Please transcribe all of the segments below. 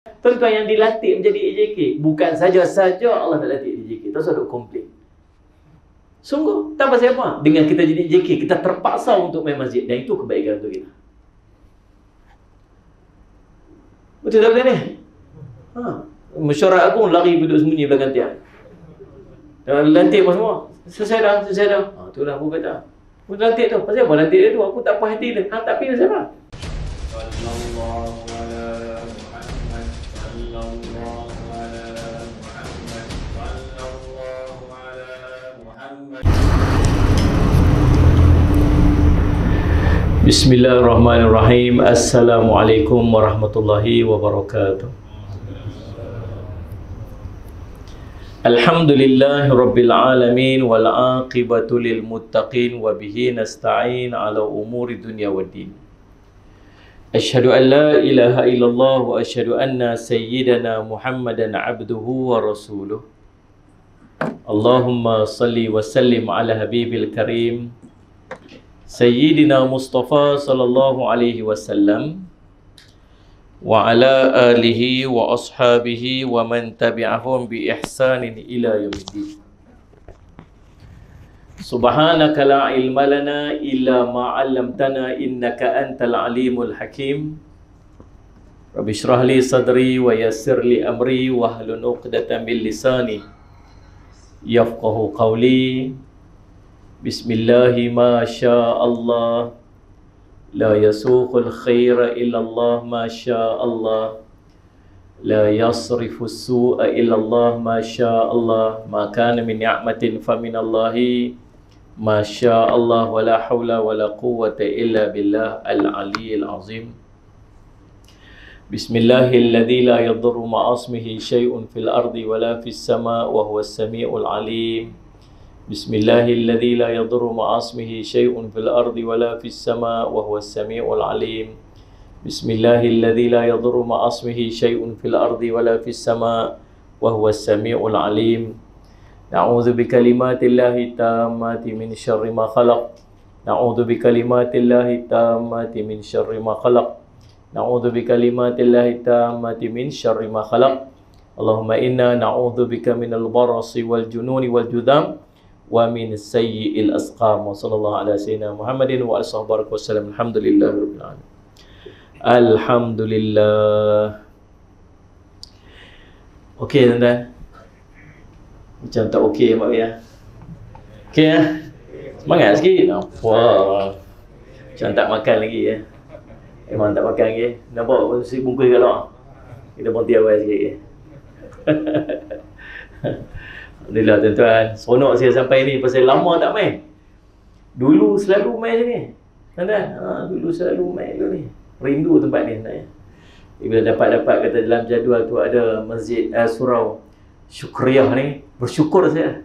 Tuan-tuan yang dilatih menjadi AJK, bukan saja-saja Allah nak latih AJK, terus ada komplain. Sungguh, tak pasal apa. Dengan kita jadi AJK, kita terpaksa untuk main masjid. Dan itu kebaikan untuk kita. Betul tak betul ni? Mesyuarat agung lari duduk sembunyi belakang tiang. Lantik apa semua? Selesai dah. Itulah aku kata. Aku lantik tu. Pasal apa lantik dia tu? Aku tak puas hati dia. Tak pergi pasal apa? Bismillahirrahmanirrahim. Assalamualaikum warahmatullahi wabarakatuh. Alhamdulillahi rabbil alamin wal aqibatu lil muttaqin wa bihi nasta'in ala umuri dunya waddin. Asyhadu an la ilaha illallah wa asyhadu anna sayyidana Muhammadan abduhu wa rasuluh. Allahumma salli wa sallim ala habibil karim Sayyidina Mustafa sallallahu alaihi wasallam wa ala alihi wa ashabihi wa man tabi'ahum bi ihsanin ila yaumiddin. Subhanaka la ilma lana illa ma 'allamtana innaka antal alimul hakim. Rabbi shrah li sadri wa yassir li amri wahlul 'uqdatam min lisani yafqahu qawli. Bismillahi ma sya Allah, la yasuqul khaira illallah ma sya Allah, la yasrifu su'a illallah ma sya Allah, ma kana min ni'matin fa minallahi ma sya Allah, wa la hawla wa la quwwata illa billah al-aliyyil azim. Bismillahilladzi la yadurru ma'asmihi syai'un fil ardi wa la fis sama' wa huwas sami'ul alim. Bismillahilladzi la yadurru ma'asmihi syai'un fil ardi wala fis sama' wa huwas sami'ul alim. Bismillahilladzi la yadurru ma'asmihi syai'un fil ardi wala fis sama' wa huwas sami'ul alim. Na'udzu bikalimatillahi tammati min syarri ma khalaq. Na'udzu bikalimatillahi tammati min syarri ma khalaq. Na'udzu bikalimatillahi tammati min syarri ma khalaq. Allahumma inna na'udzu bika minal barasi wal jununi wal judam wa min sayyi'il asqam. Wa sallallahu ala sayyidina Muhammadin wa alihi wasallam. Alhamdulillahirabbil alamin. Alhamdulillah. Okey tuan-tuan. Macam tak okey mak ya. Okey ya. Semangat sikit. Wah. Macam tak makan lagi ya. Memang tak makan lagi. Nampak si bungkus kat luar. Kita pun tiap sikit ya. Alhamdulillah tuan-tuan, seronok saya sampai ni pasal lama tak main. Dulu selalu main sini. Tuan-tuan, dulu selalu main dulu ni. Rindu tempat ni sebenarnya. Bila dapat kata dalam jadual tu ada masjid surau Syukriyah ni, bersyukur saya.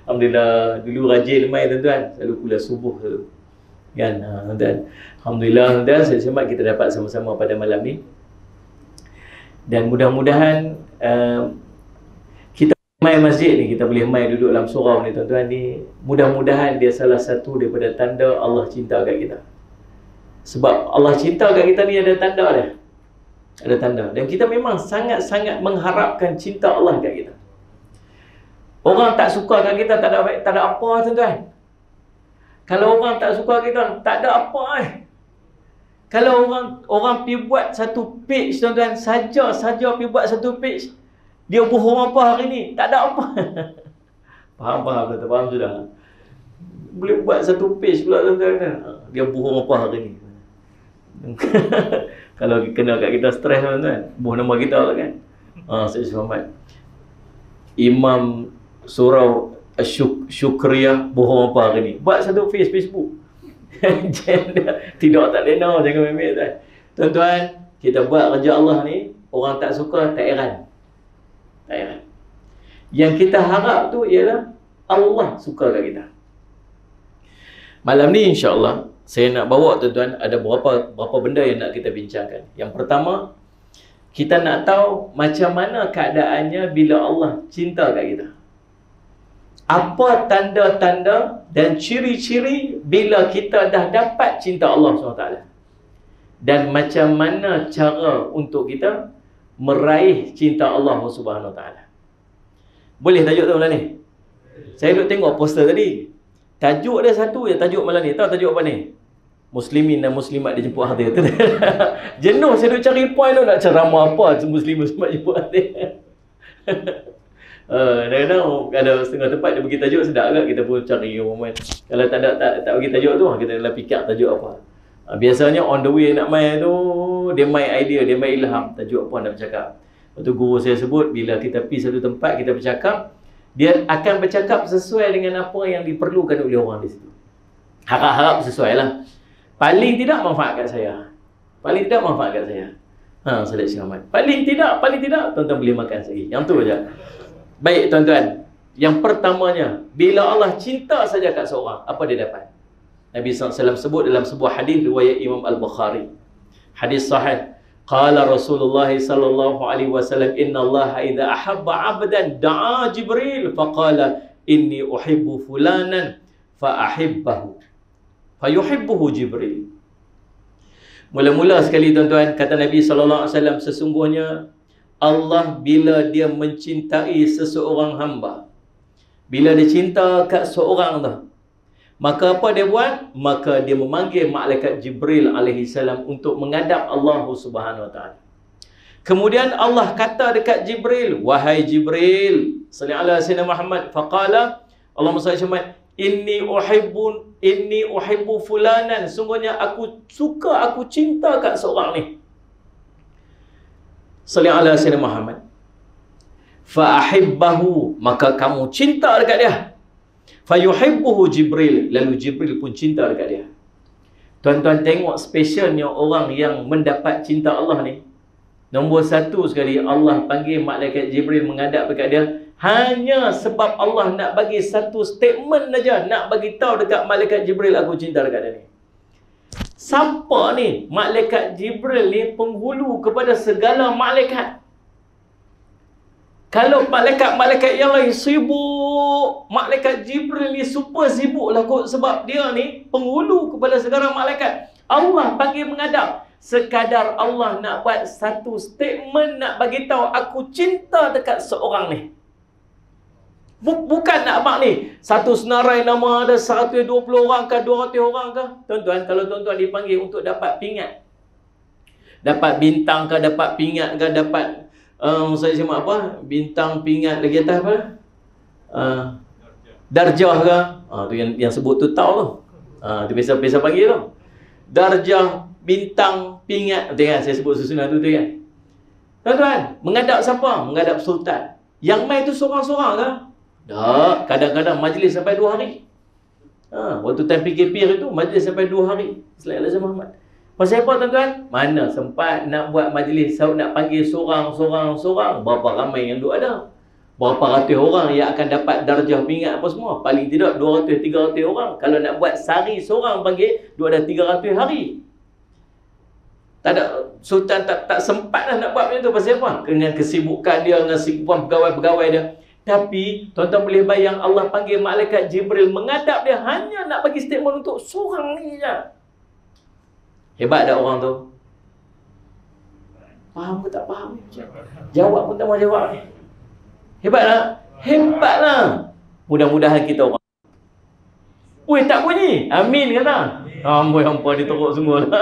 Alhamdulillah, dulu rajin main tuan-tuan, selalu kuliah subuh tu. Kan, tuan-tuan. Alhamdulillah tuan-tuan, saya sembah kita dapat sama-sama pada malam ni. Dan mudah-mudahan kita main masjid ni, kita boleh main duduk dalam surau ni tuan-tuan ni, mudah-mudahan dia salah satu daripada tanda Allah cinta kat kita. Sebab Allah cinta kat kita ni ada tanda dia. Ada tanda. Dan kita memang sangat-sangat mengharapkan cinta Allah kat kita. Orang tak suka kat kita tak ada apa tuan-tuan. Kalau orang tak suka kita, tak ada apa Kalau orang pergi buat satu page tuan-tuan, saja pergi buat satu page, dia bohong apa hari ni? Tak ada apa. Faham tuan-tuan? Faham sudah? Boleh buat satu page pula tuan-tuan. Dia bohong apa hari ni? Kalau kena kat kita stres tuan-tuan, bohong nama kita lah kan. Saya selamat. Imam surau Syukriyah bohong apa hari ni? Buat satu Facebook. Tidak tak lena, jangan memel tuan. Tuan-tuan, kita buat kerja Allah ni, orang tak suka, tak heran. Yang kita harap tu ialah Allah suka kat kita. Malam ni insya-Allah saya nak bawa tuan-tuan ada berapa benda yang nak kita bincangkan. Yang pertama, kita nak tahu macam mana keadaannya bila Allah cinta kat kita. Apa tanda-tanda dan ciri-ciri bila kita dah dapat cinta Allah SWT. dan macam mana cara untuk kita meraih cinta Allah Subhanahu Wa Taala. Boleh tajuk tu malam ni? Saya duk tengok poster tadi. Tajuk dia satu je, tajuk malam ni. Tahu tajuk apa ni? Muslimin dan muslimat dijemput hati. Jenuh saya duk cari point tu, nak ceramah apa muslim muslimat jemput hati. Kadang-kadang ada setengah tempat dia bagi tajuk sedap agak, kita pun cari moment. Kalau tak bagi tajuk tu, kita nak fikir tajuk apa. Biasanya on the way nak main tu, dia main idea, dia main ilham tajuk apa nak bercakap. Lepas tu guru saya sebut, bila kita pergi satu tempat, kita bercakap, dia akan bercakap sesuai dengan apa yang diperlukan oleh orang di situ. Harap-harap sesuai lah. Paling tidak manfaat kat saya. Paling tidak manfaat kat saya. Salat selamat. Paling tidak, tuan-tuan boleh makan sehari. Yang tu je. Baik tuan-tuan. Yang pertamanya, bila Allah cinta saja kat seorang, apa dia dapat? Nabi SAW sebut dalam sebuah hadis riwayat Imam Al-Bukhari. Hadis sahih. Qala Rasulullah sallallahu alaihi wasallam, inna Allah idza ahabba 'abdan da'a Jibril faqala inni uhibbu fulanan fa ahibbahu. Fayuhibbuhu Jibril. Mula-mula sekali tuan-tuan, kata Nabi sallallahu alaihi wasallam, sesungguhnya Allah bila dia mencintai seseorang hamba, bila dia cinta kat seorang tu, maka apa dia buat? Maka dia memanggil malaikat Jibril alaihi salam untuk menghadap Allah Subhanahu Wa Taala. Kemudian Allah kata dekat Jibril, wahai Jibril, sallallahu alaihi wasallam Muhammad, faqala Allahumma salli alaihi, inni uhibbu fulanan, sungguhnya aku suka, aku cinta kat seorang ni. Sallallahu alaihi wasallam Muhammad. Fa ahibbahu, maka kamu cinta dekat dia. Fayuhibbuhu Jibril, lalu Jibril pun cinta dekat dia. Tuan-tuan tengok spesialnya orang yang mendapat cinta Allah ni. Nombor satu sekali, Allah panggil malaikat Jibril menghadap dekat dia hanya sebab Allah nak bagi satu statement saja, nak bagi tahu dekat malaikat Jibril, aku cinta dekat dia ni. Siapa ni? Malaikat Jibril ni penghulu kepada segala malaikat. Kalau malaikat-malaikat yang lain sibuk, malaikat Jibril ni super sibuk lah kot, sebab dia ni penghulu kepada segala malaikat. Allah panggil menghadap sekadar Allah nak buat satu statement, nak bagi tahu aku cinta dekat seorang ni. Bukan nak abang ni satu senarai nama ada 120 orang ke 200 orang ke. Tuan-tuan, kalau tuan-tuan dipanggil untuk dapat pingat, dapat bintang ke, dapat pingat ke, dapat saya cuma apa? Bintang, pingat, lagi atas apa? Darjah ke? Tu yang sebut tu tahu tu. Tu biasa panggil tu. Darjah, bintang, pingat. Betul kan? Saya sebut susunan tu kan? Tuan-tuan, menghadap siapa? Menghadap sultan. Yang main tu seorang-seorang ke? Tak. Kadang-kadang majlis sampai 2 hari. Waktu time PKP itu, majlis sampai 2 hari. Selain Azam Muhammad. Pasal apa tuan-tuan? Mana sempat nak buat majlis, nak panggil seorang. Berapa ramai yang duk ada? Berapa ratus orang yang akan dapat darjah pingat apa semua? Paling tidak 200-300 orang. Kalau nak buat sehari seorang panggil, duk ada 300 hari. Tak ada, sultan tak sempat lah nak buat macam tu. Pasal apa? Dengan kesibukan dia, dengan kesibukan pegawai-pegawai dia. Tapi tuan-tuan boleh bayang, Allah panggil malaikat Jibril menghadap dia hanya nak bagi statement untuk seorang ni je. Hebat tak orang tu? Faham ke tak faham? Jawab pun tak mau jawab ni. Hebat tak? Hebat lah. Mudah-mudahan kita orang. Weh, tak bunyi. Amin kata. Amboi, dia teruk semua lah.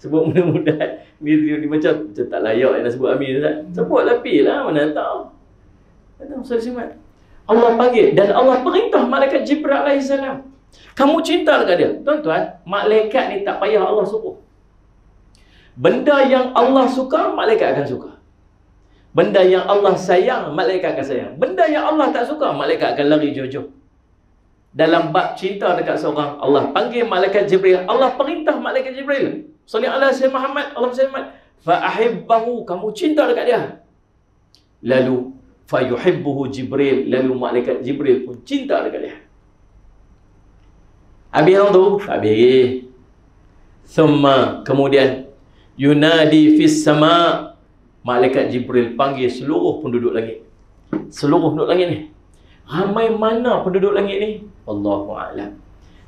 Sebut mudah-mudahan. Ni macam tak layak nak sebut amin. Sebut lebih lah. Mana tahu. Allah panggil. Dan Allah perintah malaikat Jibril alaihissalam. Kamu cinta dekat dia. Tuan-tuan, malaikat ni tak payah Allah suruh. Benda yang Allah suka, malaikat akan suka. Benda yang Allah sayang, malaikat akan sayang. Benda yang Allah tak suka, malaikat akan lari jauh-jauh. Dalam bab cinta dekat seorang, Allah panggil malaikat Jibril. Allah perintah malaikat Jibril. Sallallahu alaihi wasallam Muhammad, Allah firman, fa ahibbahu, kamu cinta dekat dia. Lalu fa yuhibbuhu Jibril, lalu malaikat Jibril pun cinta dekat dia. Habis orang tu? Habis. Thumma, kemudian yunadi fis sama, malaikat Jibril panggil seluruh penduduk langit. Seluruh penduduk langit ni. Ramai mana penduduk langit ni? Allahu a'lam.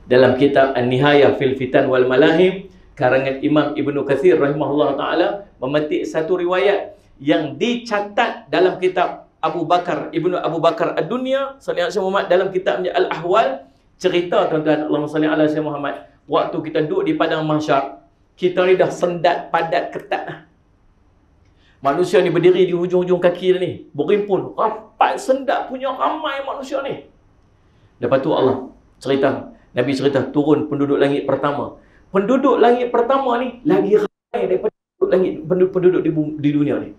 Dalam kitab An-Nihayah fil Fitan wal Malahim, karangan Imam Ibnu Katsir rahimahullah ta'ala memetik satu riwayat yang dicatat dalam kitab Abu Bakar Ad-Dunya sallallahu alaihi Muhammad dalam kitabnya Al-Ahwal. Cerita tuan-tuan, Allahumma salli ala sayyidina Muhammad, waktu kita duduk di padang mahsyar, kita ni dah sendat padat ketat. Manusia ni berdiri di hujung-hujung kaki dia ni, berimpun, rapat sendat punya ramai manusia ni. Lepas tu Allah cerita, Nabi cerita turun penduduk langit pertama. Penduduk langit pertama ni lagi ramai daripada penduduk di dunia ni.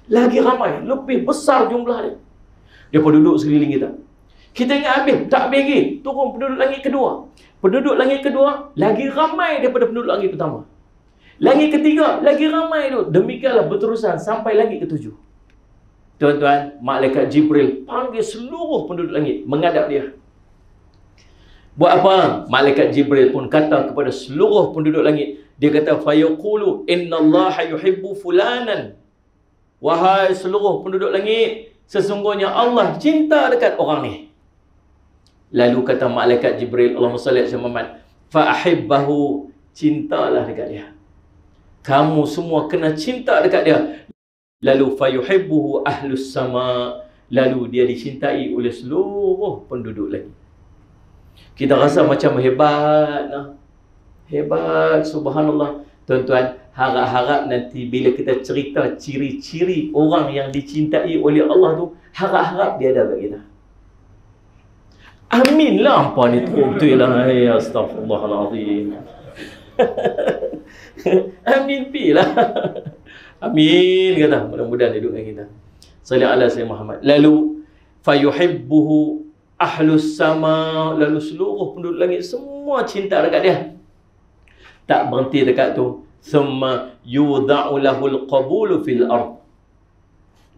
Lagi ramai, lebih besar jumlah dia. Dia penduduk sekeliling kita. Kita ingat habis, tak habis lagi. Turun penduduk langit kedua. Penduduk langit kedua lagi ramai daripada penduduk langit pertama. Langit ketiga lagi ramai tu. Demikianlah berterusan sampai langit ketujuh. Tuan-tuan, malaikat Jibril panggil seluruh penduduk langit menghadap dia. Buat apa? Malaikat Jibril pun kata kepada seluruh penduduk langit. Dia kata, fayaqulu innallaha yuhibbu fulanan. Wahai seluruh penduduk langit, sesungguhnya Allah cinta dekat orang ni. Lalu kata malaikat Jibril, Allahumma salli ala Muhammad, fa'ahibbahu, cintalah dekat dia. Kamu semua kena cinta dekat dia. Lalu fayuhibbuhu ahlus sama, lalu dia dicintai oleh seluruh penduduk langit. Kita rasa macam hebat, hebat, subhanallah. Tuan-tuan, harap-harap nanti bila kita cerita ciri-ciri orang yang dicintai oleh Allah tu, harap-harap dia ada bagi kita. Amin lah apa ni tu, betul lah. Ya astaghfirullahaladzim. Amin pi lah. Amin kata, mudah-mudahan dia duduk dengan kita. Sallallahu alaihi wasallam Muhammad. Lalu fayuhibbuhu ahlus sama, lalu seluruh penduduk langit semua cinta dekat dia. Tak berhenti dekat tu. Thumma yudha'u lahul qabulu fil ard.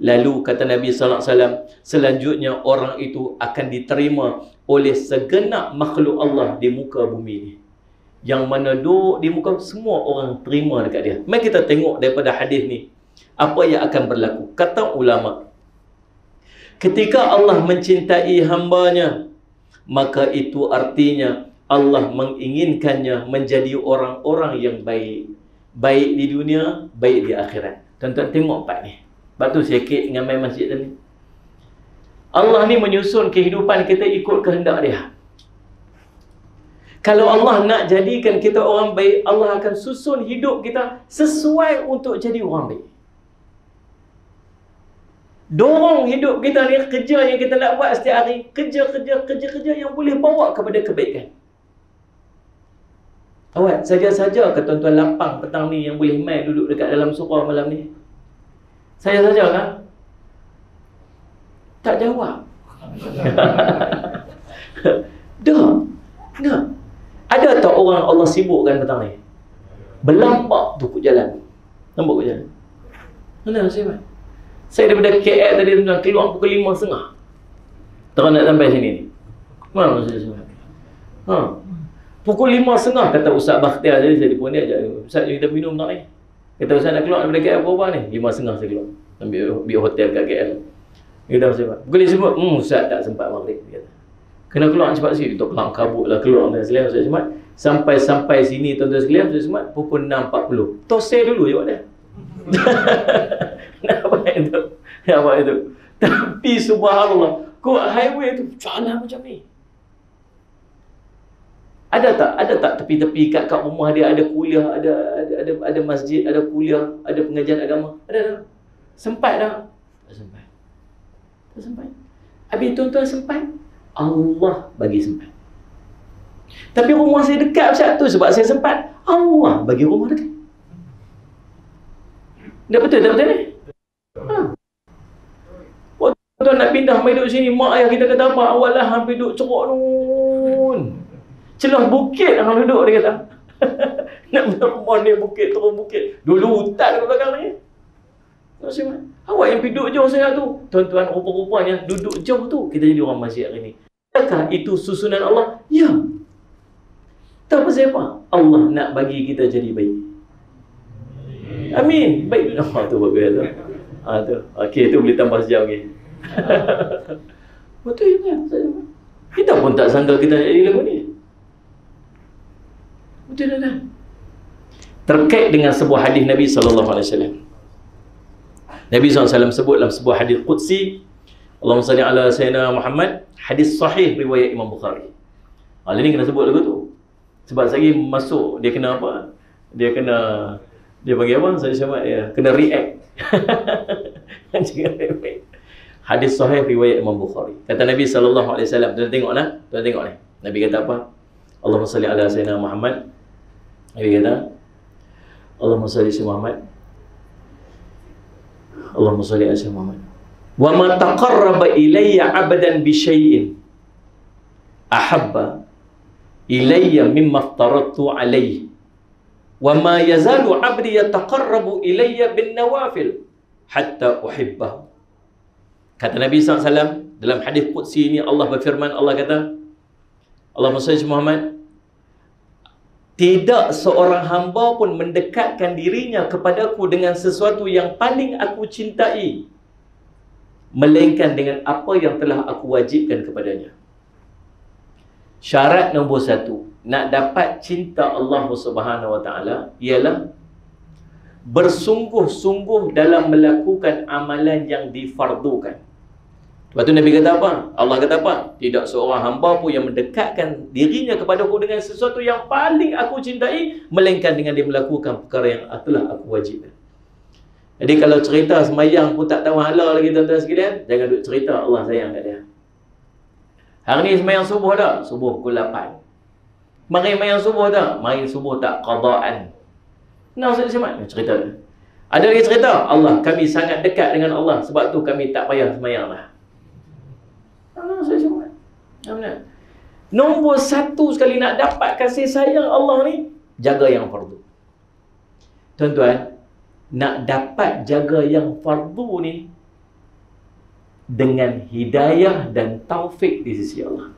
Lalu kata Nabi sallallahu alaihi wasallam, selanjutnya orang itu akan diterima oleh segenap makhluk Allah di muka bumi ni. Yang mana duduk di muka, semua orang terima dekat dia. Mari kita tengok daripada hadis ni apa yang akan berlaku. Kata ulama, ketika Allah mencintai hambanya, maka itu artinya Allah menginginkannya menjadi orang-orang yang baik. Baik di dunia, baik di akhirat. Tuan-tuan tengok part ni. Lepas tu sikit dengan main masjid tadi. Allah ni menyusun kehidupan kita ikut kehendak dia. Kalau Allah nak jadikan kita orang baik, Allah akan susun hidup kita sesuai untuk jadi orang baik. Dorong hidup kita ni, kerja yang kita nak buat setiap hari, kerja yang boleh bawa kepada kebaikan. Awak saja-saja ke tuan-tuan lapang petang ni yang boleh main duduk dekat dalam surau malam ni? Saya saja kan? Tak jawab. Dah. Ada tak orang Allah sibukkan petang ni? Berlampak tu kut jalan. Nampak kut jalan? Mana saya? Saya daripada KL tadi tuan-tuan keluar pukul 5.30. Terus nak sampai sini ni. Mana saya? Pukul 5.30 kata Ustaz Bakhtiar tadi, saya telefon dia ajak. Ustaz, kita minum tak ni? Kata Ustaz nak keluar daripada KL berapa ni? 5.30 saya keluar. Ambil hotel kat KL. Dia dah sempat. Pukul 5, Ustaz tak sempat maghrib. Dia kata, kena keluar cepat sikit. Kita kelam kabut lah keluar dengan sekalian Ustaz Sempat. Sampai sini tuan-tuan sekalian Ustaz Sempat pukul 6.40. Tosai dulu jawab dia. Nampak itu. Tapi subhanallah, kau highway tu jalan macam ni. Ada tak tepi-tepi kat rumah dia ada kuliah, ada masjid, ada kuliah, ada pengajian agama? Ada tak? Sempat tak? Tak sempat. Habis tuan-tuan sempat, Allah bagi sempat. Tapi rumah saya dekat Ustaz tu sebab saya sempat, Allah bagi rumah dekat. Tak betul ni? Tuan nak pindah mai duduk sini, mak ayah kita kata apa? Awal lah hampir duduk ceruk nun. Celah bukit orang duduk, dia kata. Nak berapa ni bukit, turun bukit. Dulu hutan kat belakang ni. Awak yang pergi duduk jauh sangat tu. Tuan-tuan, rupa-rupanya duduk jauh tu kita jadi orang masjid hari ni. Adakah itu susunan Allah? Ya. Tak pasal apa? Allah nak bagi kita jadi baik. Amin. Baik. Tu bagus tu. Tu. Okey, tu boleh tambah sejam lagi. Betul ya. Kita pun tak sangka kita nak jadi lagu ni. Betul tak? terkait dengan sebuah hadis Nabi SAW. Nabi SAW sebut dalam sebuah hadis Qudsi, Allahumma salli ala Sayyidina Muhammad, hadis sahih riwayat Imam Bukhari. Hal ini kena sebut lagu tu. Sebab lagi masuk, dia kena apa? Dia panggil apa? Saya sama ya, kena react. Hadis sahih riwayat Imam Bukhari. Kata Nabi SAW, tuan tengok nah, tuan tengok ni. Nabi kata apa? Allahumma salli ala Sayyidina Muhammad. Nabi kata, Allahumma salli ala Muhammad. Allahumma salli ala Sayyidina Muhammad. Wa ma taqarraba ilayya 'abdan bi syai'in ahabba ilayya mimma aftaradtu alayhi wa ma yazalu 'abdi yataqarrabu ilayya bin nawafil hatta uhibbahu. Kata Nabi SAW dalam hadis Qudsi ini, Allah berfirman, Allah kata, Allahumma salli ala Muhammad, tidak seorang hamba pun mendekatkan dirinya kepadaku dengan sesuatu yang paling aku cintai, melainkan dengan apa yang telah aku wajibkan kepadanya. Syarat nombor 1 nak dapat cinta Allah Subhanahu Wa Taala ialah bersungguh-sungguh dalam melakukan amalan yang difardukan. Lepas tu Nabi kata apa? Allah kata apa? Tidak seorang hamba pun yang mendekatkan dirinya kepadaku dengan sesuatu yang paling aku cintai, melainkan dengan dia melakukan perkara yang telah aku wajibkan. Jadi kalau cerita semayang pun tak tahu hala lagi tuan-tuan sekalian, jangan duk cerita Allah sayang kat dia. Hari ni semayang subuh tak? Subuh pukul 8. Mari semayang subuh tak? Mari subuh tak? Qadaan. Kenapa Ustaz Syamad? Cerita dia. Ada lagi cerita, Allah, kami sangat dekat dengan Allah, sebab tu kami tak payah semayang lah. Ustaz Syamad. Nombor 1 sekali nak dapat kasih sayang Allah ni, jaga yang fardu. Tuan-tuan, nak dapat jaga yang fardu ni dengan hidayah dan taufik di sisi Allah.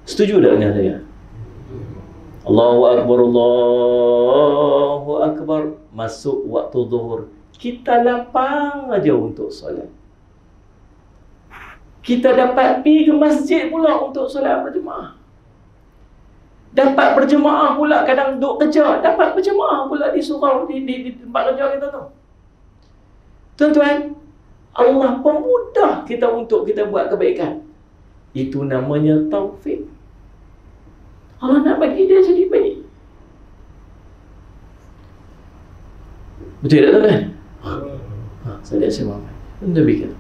Setuju tak dengan saya? Allahu Akbar, Allahu Akbar. Masuk waktu zuhur, kita lapang aja untuk solat. Kita dapat pergi ke masjid pula untuk solat berjemaah. Dapat berjemaah pula, kadang duduk kerja, dapat berjemaah pula di surau, di tempat kerja kita tu. Tuan-tuan, Allah pemudah kita untuk kita buat kebaikan. Itu namanya taufik. Allah nak bagi dia jadi baik. Betul tak tuan-tuan? Saya lihat saya Muhammad. Nabi kata.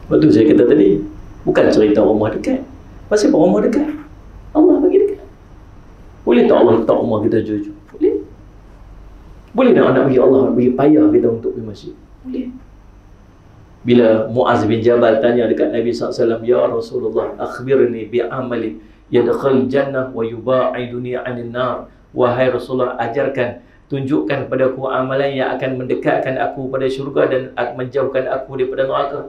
Sebab tu saya kata tadi, bukan cerita rumah dekat. Pasal rumah dekat, Allah bagi dekat. Boleh tak Allah letak rumah kita jujur? Boleh. Boleh tak nak bagi Allah bagi payah kita untuk pergi masjid? Boleh. Bila Muaz bin Jabal tanya dekat Nabi SAW, Ya Rasulullah, akhbirni bi'amali yadkhul jannah wa yuba'iduni 'anil nar. Wahai Rasulullah, ajarkan, tunjukkan kepadaku amalan yang akan mendekatkan aku pada syurga dan menjauhkan aku daripada neraka.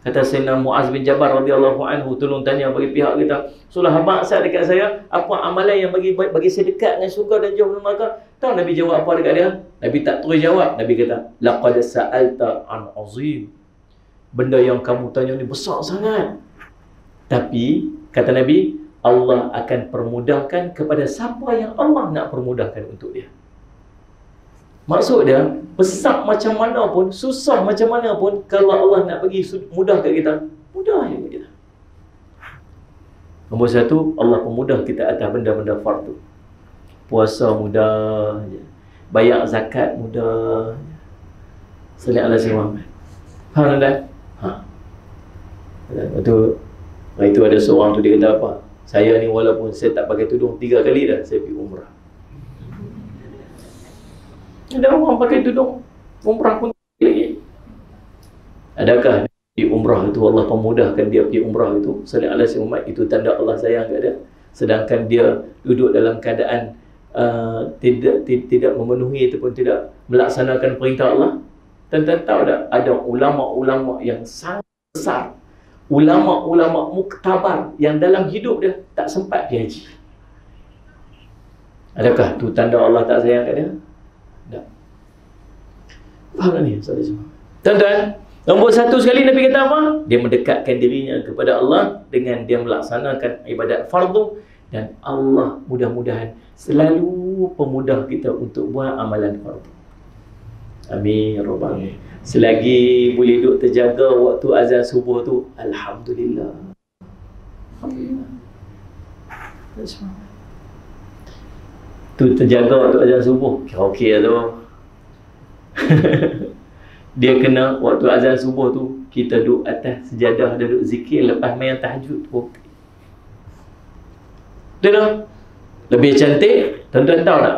Kata Sayyidina Muaz bin Jabal radhiyallahu anhu, tolong tanya bagi pihak kita, Rasulullah, maksud dekat saya, apa amalan yang bagi saya dekat dengan syurga dan jauh dari neraka? Tahu Nabi jawab apa dekat dia? Nabi tak terus jawab. Nabi kata, laqad sa'alta an azim. Benda yang kamu tanya ni besar sangat. Tapi kata Nabi, Allah akan permudahkan kepada siapa yang Allah nak permudahkan untuk dia. Maksud dia, besar macam mana pun, susah macam mana pun, kalau Allah nak bagi mudah kat kita, mudah je kita. Nombor 1, Allah pemudah kita atas benda-benda fardu. Puasa mudah je, bayar zakat mudah je. Salih ala Sayyidina Muhammad. Faham tak? Lepas tu ada seorang tu dia kata apa? Saya ni walaupun saya tak pakai tudung 3 kali dah saya pergi umrah. Ada orang pakai tudung umrah pun lagi. Adakah di umrah itu Allah pemudahkan dia pergi umrah itu? Salih ala Sayyidina Muhammad, itu tanda Allah sayang kat dia. Sedangkan dia duduk dalam keadaan tidak memenuhi ataupun tidak melaksanakan perintah Allah. Tuan-tuan tahu tak, ada ulama-ulama yang sangat besar, ulama-ulama muktabar yang dalam hidup dia tak sempat pergi haji. Adakah tu tanda Allah tak sayang kat dia? Tak. Faham tak ni? Tuan-tuan, nombor 1 sekali Nabi kata apa? Dia mendekatkan dirinya kepada Allah dengan dia melaksanakan ibadat fardu Dan Allah mudah-mudahan selalu pemudah kita untuk buat amalan fardu. Amin ya rabbal alamin. Selagi boleh duduk terjaga waktu azan subuh tu, alhamdulillah. Alhamdulillah. Tu terjaga waktu azan subuh, okey lah tu. Dia kena waktu azan subuh tu kita duduk atas sejadah, duduk zikir lepas main tahajud tu. Dia dah lebih cantik. Tuan-tuan tahu tak?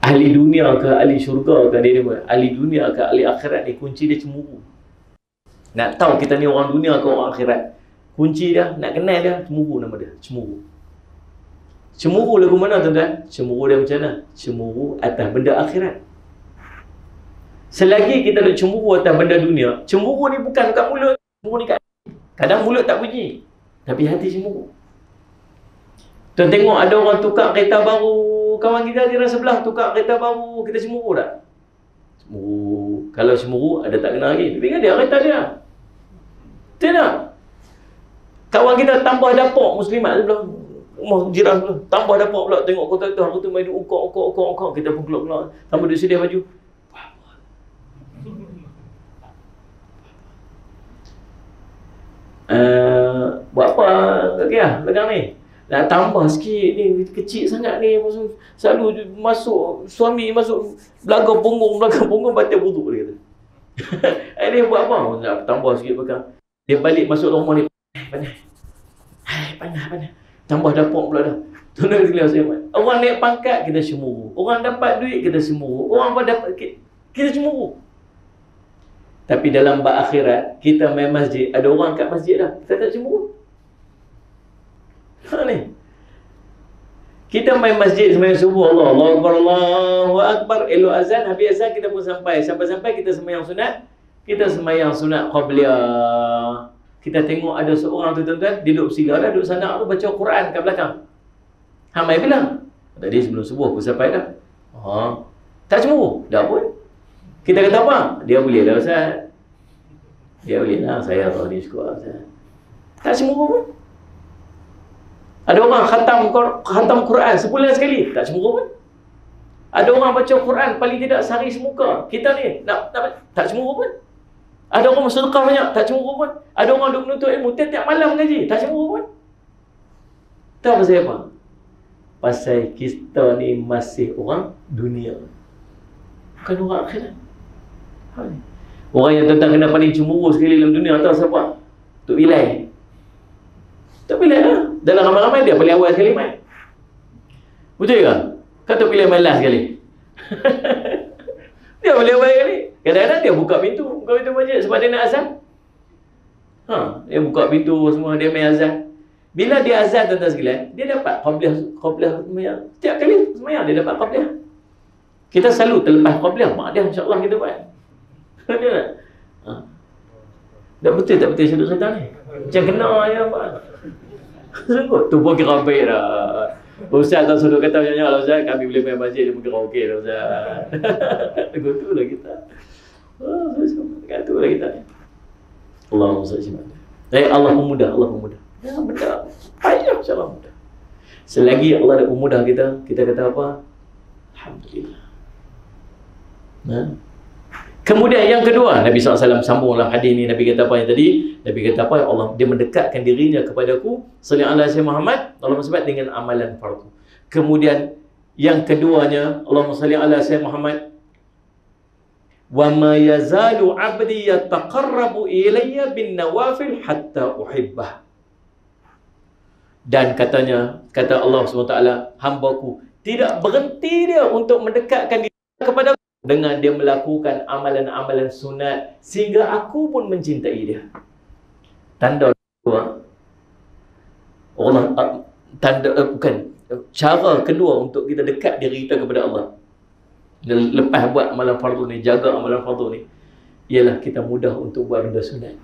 Ahli dunia ke ahli syurga ke dia ahli dunia ke ahli akhirat ni, kunci dia cemburu. Nak tahu kita ni orang dunia ke orang akhirat, kunci dia, nak kenal dia, cemburu nama dia, cemburu. Cemburu lagu mana tuan-tuan? Cemburu dia macam mana? Cemburu atas benda akhirat. Selagi kita ada cemburu atas benda dunia, cemburu ni bukan kat mulut, cemburu ni kat hati. Kadang mulut tak bunyi, tapi hati cemburu. Tuan tengok ada orang tukar kereta baru, kawan kita di sebelah tukar kereta baru, kita cemburu tak? Cemburu. Kalau cemburu, ada tak kena lagi. Tapi kan dia kereta dia. Betul tak? Kawan kita tambah dapur muslimat sebelah rumah jiran sebelah, tambah dapur pula, tengok kota tu, aku tu main ukok, kita pun keluar-keluar. Tambah dia sedia baju. Buat apa Kia belakang ni? Nak tambah sikit ni, kecil sangat ni, selalu masuk, suami masuk belakang punggung batal wuduk dia kata. Dia buat apa? Nak tambah sikit belakang. Dia balik masuk rumah ni, panas. Tambah dapur pula dah. Tuan-tuan sekalian saya, orang naik pangkat kita cemburu, orang dapat duit kita cemburu, orang apa dapat kita cemburu. Tapi dalam bab akhirat, kita main masjid, ada orang kat masjid dah, kita tak cemburu. Ni. Kita main masjid sembahyang subuh, Allahu Akbar, Allahu Akbar, elok azan, habis azan kita pun sampai kita sembahyang sunat, kita sembahyang sunat qabliyah. Kita tengok ada seorang tu tuan-tuan, dia duduk sila dah, duduk sana tu baca Quran kat belakang. Mai bilang, tadi sebelum subuh aku sampai dah. Tak cemburu, dah pun. Kita kata apa? Dia boleh lah Ustaz. Dia boleh lah, saya tahu dia suka Ustaz. Tak cemburu pun. Ada orang khatam Quran sebulan sekali, tak cemburu pun. Ada orang baca Quran paling tidak sehari semuka. Kita ni nak tak cemburu pun. Ada orang bersedekah banyak, tak cemburu pun. Ada orang duk menuntut ilmu tiap malam ngaji, tak cemburu pun. Tahu pasal apa? Pasal kita ni masih orang dunia, bukan orang akhirat. Orang yang tuan-tuan kena paling cemburu sekali dalam dunia, tahu siapa? Tok Bilal. Tok Bilal lah. Dalam ramai-ramai dia paling awal sekali main. Betul ke? Kan Tok Bilal main last sekali. Dia paling awal sekali. Kadang-kadang dia buka pintu masjid sebab dia nak azan. Dia buka pintu semua, dia main azan. Bila dia azan tuan-tuan sekalian, dia dapat qabliyah sembahyang. Setiap kali sembahyang dia dapat qabliyah. Kita selalu terlepas qabliyah, mak dia insya-Allah kita buat. Ada tak? Tak betul sudut syaitan ni. Macam kena je Pak. Sungguh tu pun kira baik dah. Ustaz tak sudut kata macam lah Ustaz, kami boleh main masjid, dia pun kira okey dah Ustaz. Betul lah kita. Kata lah kita ni. Allahumma salli ala Allah pemudah. Ya benda payah insya-Allah mudah. Selagi Allah dah pemudah kita kata apa? Alhamdulillah. Kemudian yang kedua, Nabi SAW sambung dalam hadis ni. Nabi kata apa yang tadi? Nabi kata apa? Allah, dia mendekatkan dirinya kepadaku sallallahu alaihi wasallam Muhammad, Allah sebab dengan amalan fardu. Kemudian yang keduanya, Allahumma salli ala sayyidina Muhammad, wa ma yazalu 'abdi yataqarrabu ilayya bin nawafil hatta uhibbah. Dan kata Allah SWT, hambaku tidak berhenti dia untuk mendekatkan diri kepada dengan dia melakukan amalan-amalan sunat sehingga aku pun mencintai dia. Tanda kedua, cara kedua untuk kita dekat diri kita kepada Allah lepas buat amalan fardu ni, jaga amalan fardu ni, ialah kita mudah untuk buat benda sunat.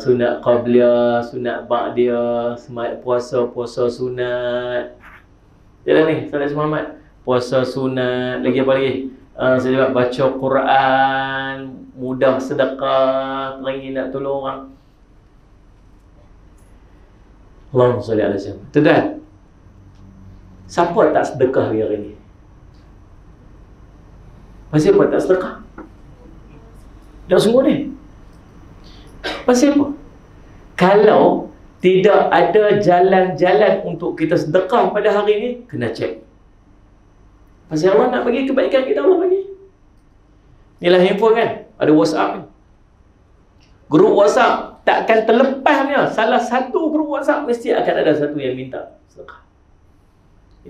Sunat qabliyah, sunat ba'diyah, puasa sunat. Jalan ni, Salat Muhammad, puasa sunat, lagi apa lagi? Saya juga baca Quran, mudah sedekah, teringin nak tolong orang. Allahumma salli ala sayyidina. Tuan-tuan, siapa tak sedekah hari ni? Pasal apa tak sedekah? Tak sungguh ni. Pasal apa? Kalau tidak ada jalan-jalan untuk kita sedekah pada hari ni, kena cek. Pasal Allah nak bagi kebaikan kita, Allah bagi. Inilah handphone kan, ada WhatsApp ni. Grup WhatsApp tak akan terlepasnya. Salah satu grup WhatsApp mesti akan ada satu yang minta sedekah.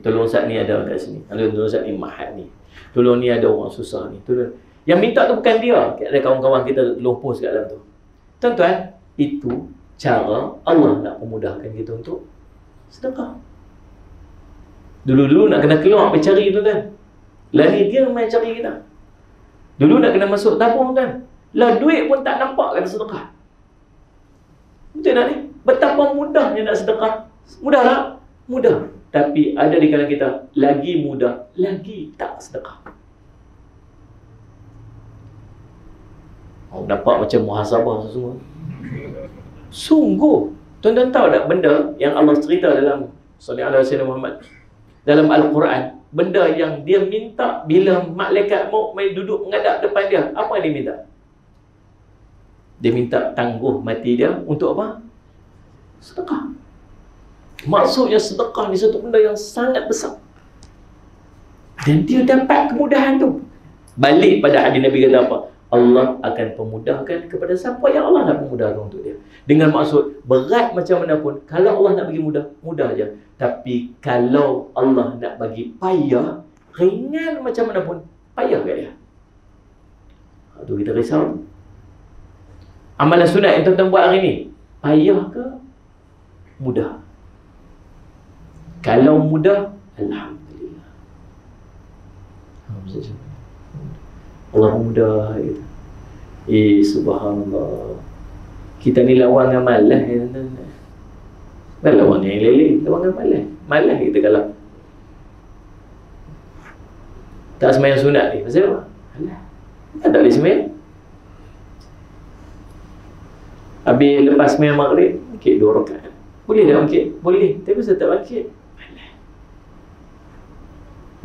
Tolong Ustaz ni ada kat sini. Tolong Ustaz ni mahat ni. Tolong ni ada orang susah ni. Tolong. Yang minta tu bukan dia. Ada kawan-kawan kita tolong post kat dalam tu. Tuan-tuan, itu cara Allah nak memudahkan kita untuk sedekah. Dulu-dulu nak kena keluar pergi cari tu kan. Lari dia main cari kita. Dulu nak kena masuk tabung kan. Lah duit pun tak nampak kata sedekah. Betul tak ni? Betapa mudahnya nak sedekah. Mudah tak? Mudah. Tapi ada di kalangan kita lagi mudah, lagi tak sedekah. Dapat macam muhasabah semua. Sungguh. Tuan-tuan tahu tak benda yang Allah cerita dalam Sallallahu Alaihi Wasallam Muhammad dalam Al-Quran, benda yang dia minta bila malaikat maut mai duduk menghadap depan dia, apa yang dia minta? Dia minta tangguh mati dia untuk apa? Sedekah. Maksudnya sedekah ni satu benda yang sangat besar. Dan dia dapat kemudahan tu. Balik pada hadis Nabi kata apa? Allah akan pemudahkan kepada siapa yang Allah nak pemudahkan untuk dia. Dengan maksud berat macam mana pun, kalau Allah nak bagi mudah, mudah je. Tapi kalau Allah nak bagi payah, ringan macam mana pun, payah kat dia. Itu kita risau. Amalan sunat yang tuan-tuan buat hari ni, payah ke mudah? Kalau mudah, alhamdulillah. Allah mudah gitu. Subhanallah. Kita ni lawan dengan malas ya, tuan-tuan. Bukan lawan yang leleh, lawan dengan malas. Malas kita kalau tak sembahyang sunat ni. Pasal apa? Alah. Kan tak boleh sembahyang. Habis lepas sembahyang maghrib, bangkit 2 rakaat. Boleh tak bangkit? Boleh. Tapi saya tak bangkit.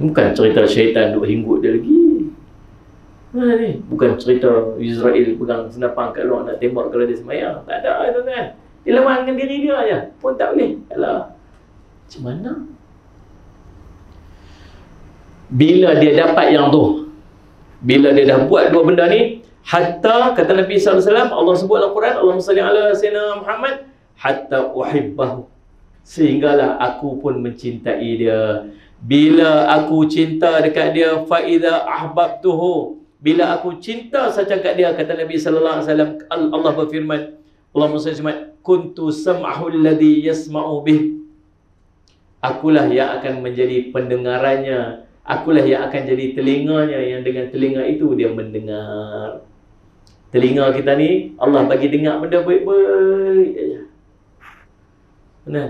Bukan cerita syaitan duk hinggut dia lagi. Ni bukan cerita Israel pegang senapang kat luar nak tembak kalau dia sembahyang. Tak ada tuan-tuan. Dia lawan dengan diri dia aja. Pun tak boleh. Alah. Macam mana? Bila dia dapat yang tu, bila dia dah buat dua benda ni, hatta kata Nabi sallallahu alaihi wasallam, Allah sebut dalam Quran, Allahumma salli ala sayyidina Muhammad, hatta uhibbahu, sehinggalah aku pun mencintai dia. Bila aku cinta dekat dia, fa idza ahbabtuhu, bila aku cinta saja kat dia, kata Nabi sallallahu alaihi wasallam, Allah berfirman, Allahumma salli ala kuntu sam'ahu alladhi yasma'u bih, akulah yang akan menjadi pendengarannya, akulah yang akan jadi telinganya, yang dengan telinga itu dia mendengar. Telinga kita ni Allah bagi dengar benda baik-baik aja. Benar.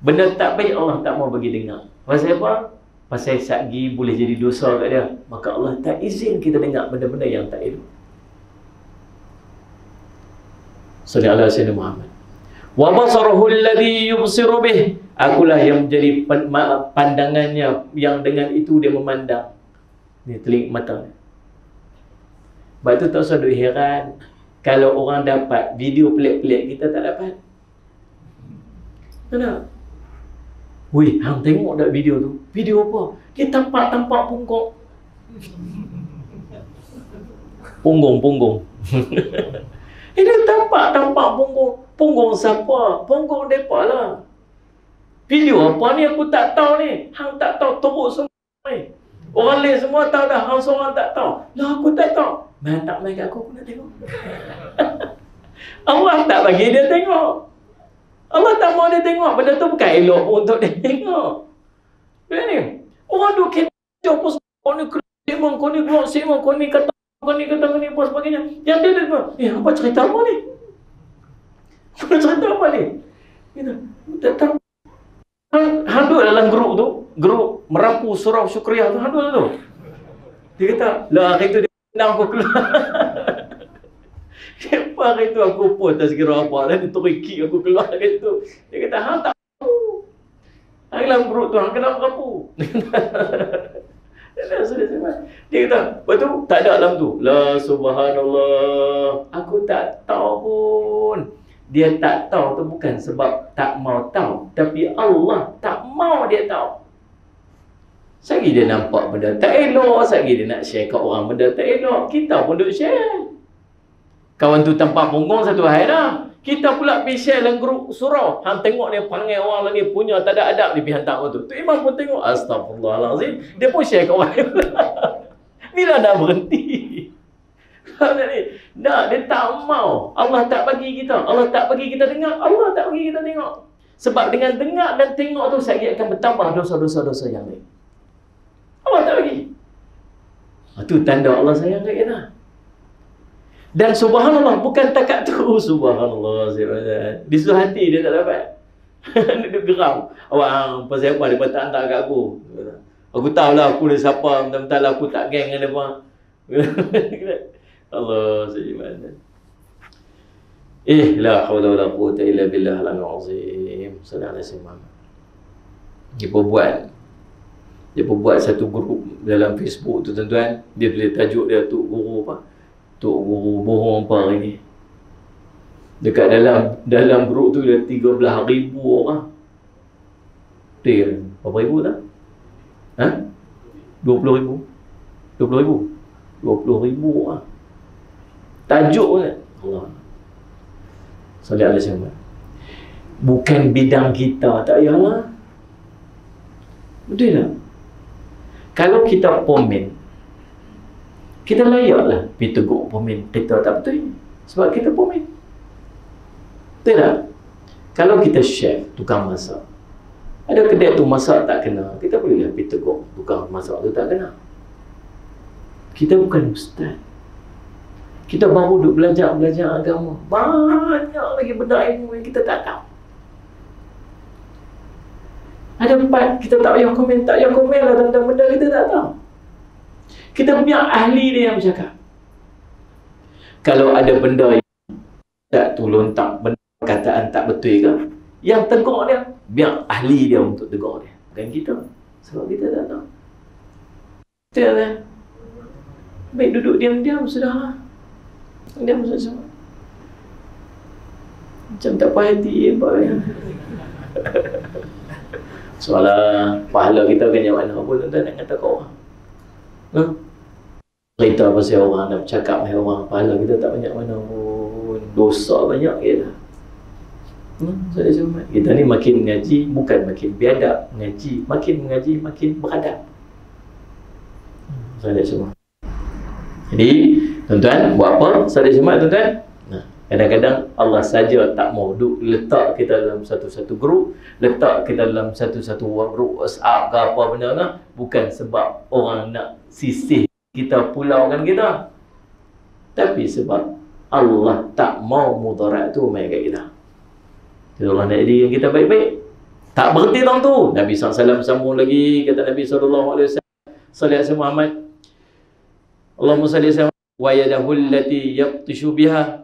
Benda tak baik Allah tak mau bagi dengar. Pasal apa? Pasal satgi boleh jadi dosa kat dia. Maka Allah tak izin kita dengar benda-benda yang tak elok. Sallallahu alaihi Muhammad. Wa basarahu alladhi yubsiru bih, akulah yang menjadi pandangannya yang dengan itu dia memandang. Ni telinga mata. Sebab tu tak usah duk heran kalau orang dapat video pelik-pelik kita tak dapat. Kenapa? Weh, hang tengok tak video tu? Video apa? Dia tampak-tampak punggung. Punggung. Dia tampak-tampak punggung. Punggung siapa? Punggung mereka lah. Video apa ni aku tak tahu ni. Hang tak tahu teruk semua ni. Orang lain semua tahu dah. Hang seorang tak tahu. Lah aku tak tahu. Main tak main kat aku nak tengok. Allah tak bagi dia tengok. Allah tak mau dia tengok. Benda tu bukan elok pun untuk dia tengok. Benda ni. Orang duk kata apa semua. Kau ni kelimang, kau ni keluar semua, kau ni kata, kau ni apa sebagainya. Yang dia dengar. Apa cerita apa ni? Apa cerita apa ni? Kita tak tahu. Hang duduk dalam grup tu. Grup merapu surau syukriah tu. Hang duduk tu. Dia kata, lah hari tu dia tendang aku keluar. Kenapa hari tu aku pun tak sekira apa. Dia terikik aku keluar hari tu. Dia kata, hang tak Dalam perut tu hang kena berapu. Dia kata, lepas tu tak ada dalam tu. La subhanallah, aku tak tahu pun. Dia tak tahu tu bukan sebab tak mau tahu, tapi Allah tak mau dia tahu. Sagi dia nampak benda tak elok, sagi dia nak share kat orang benda tak elok, kita pun duk share. Kawan tu tampak punggung satu hari dah. Kita pula pergi share dalam grup surau. Hang tengok dia panggil orang ni punya tak ada adab, dia pergi hantar tu. Tu imam pun tengok, astagfirullahalazim, dia pun share kat orang lain. Bila dah berhenti. Dah, dia tak mau. Allah tak bagi kita. Allah tak bagi kita dengar. Allah tak bagi kita tengok. Sebab dengan dengar dan tengok tu saya akan bertambah dosa-dosa yang lain. Allah tak bagi. Itu tanda Allah sayang kat kita. Dan subhanallah, bukan takat tu. Subhanallah, di seluruh hati dia tak dapat. Dia duduk geram. Awak pasal apa dia tak hantar kat aku? Aku tahulah aku dia siapa, bentar-bentar lah aku tak geng dengan dia. Allah subhanahu. La haula wala quwwata illa billah al-aliyyil azim. Sallallahu alaihi wasallam. Dia buat satu grup dalam Facebook tu tuan-tuan. Dia tulis tajuk dia Tok Guru apa? Tok Guru bohong apa hari ni. Dekat dalam grup tu ada 13,000 orang. Betul. Berapa ribu tak? 20,000. 20,000 orang. Tajuk kan? Allah. Sallallahu alaihi wasallam. Bukan bidang kita, tak payahlah. Betul tak? Kalau kita komen, kita layaklah pergi tegur komen kita tak betul. Sebab kita komen. Betul tak? Kalau kita chef, tukang masak, ada kedai tu masak tak kena, kita bolehlah pergi tegur tukang masak tu tak kena. Kita bukan ustaz. Kita baru duduk belajar agama. Banyak lagi benda ilmu yang kita tak tahu. Ada empat, kita tak payah komen lah tentang benda kita tak tahu. Kita biar ahli dia yang bercakap. Kalau ada benda yang tak tu lontak, benda perkataan tak betul ke, yang tegur dia, biar ahli dia untuk tegur dia. Bukan kita. Sebab kita tak tahu. Betul kan? Baik duduk diam-diam, sudahlah. Diam saja. Macam tak puas hati soalan pahala kita kan yang mana pun tuan-tuan nak kata kau orang. Cerita pasal orang nak bercakap dengan orang, pahala kita tak banyak mana pun. Dosa banyak kita. Kita ni makin mengaji bukan makin biadab, makin mengaji makin beradab. Saya semua. Jadi tuan-tuan, buat apa? Salat Jumaat tuan-tuan. Kadang-kadang Allah saja tak mau letak kita dalam satu-satu grup, letak kita dalam satu-satu grup WhatsApp ke apa benda lah. Bukan sebab orang nak sisih kita, pulaukan kita, tapi sebab Allah tak mau mudarat tu main kat kita. Jadi Allah nak jadi yang kita baik-baik. Tak berhenti dalam tu. Nabi SAW sambung lagi, kata Nabi SAW, sallallahu alaihi Muhammad, Allahumma salli alaihi wa yadahu allati yaqtishu biha,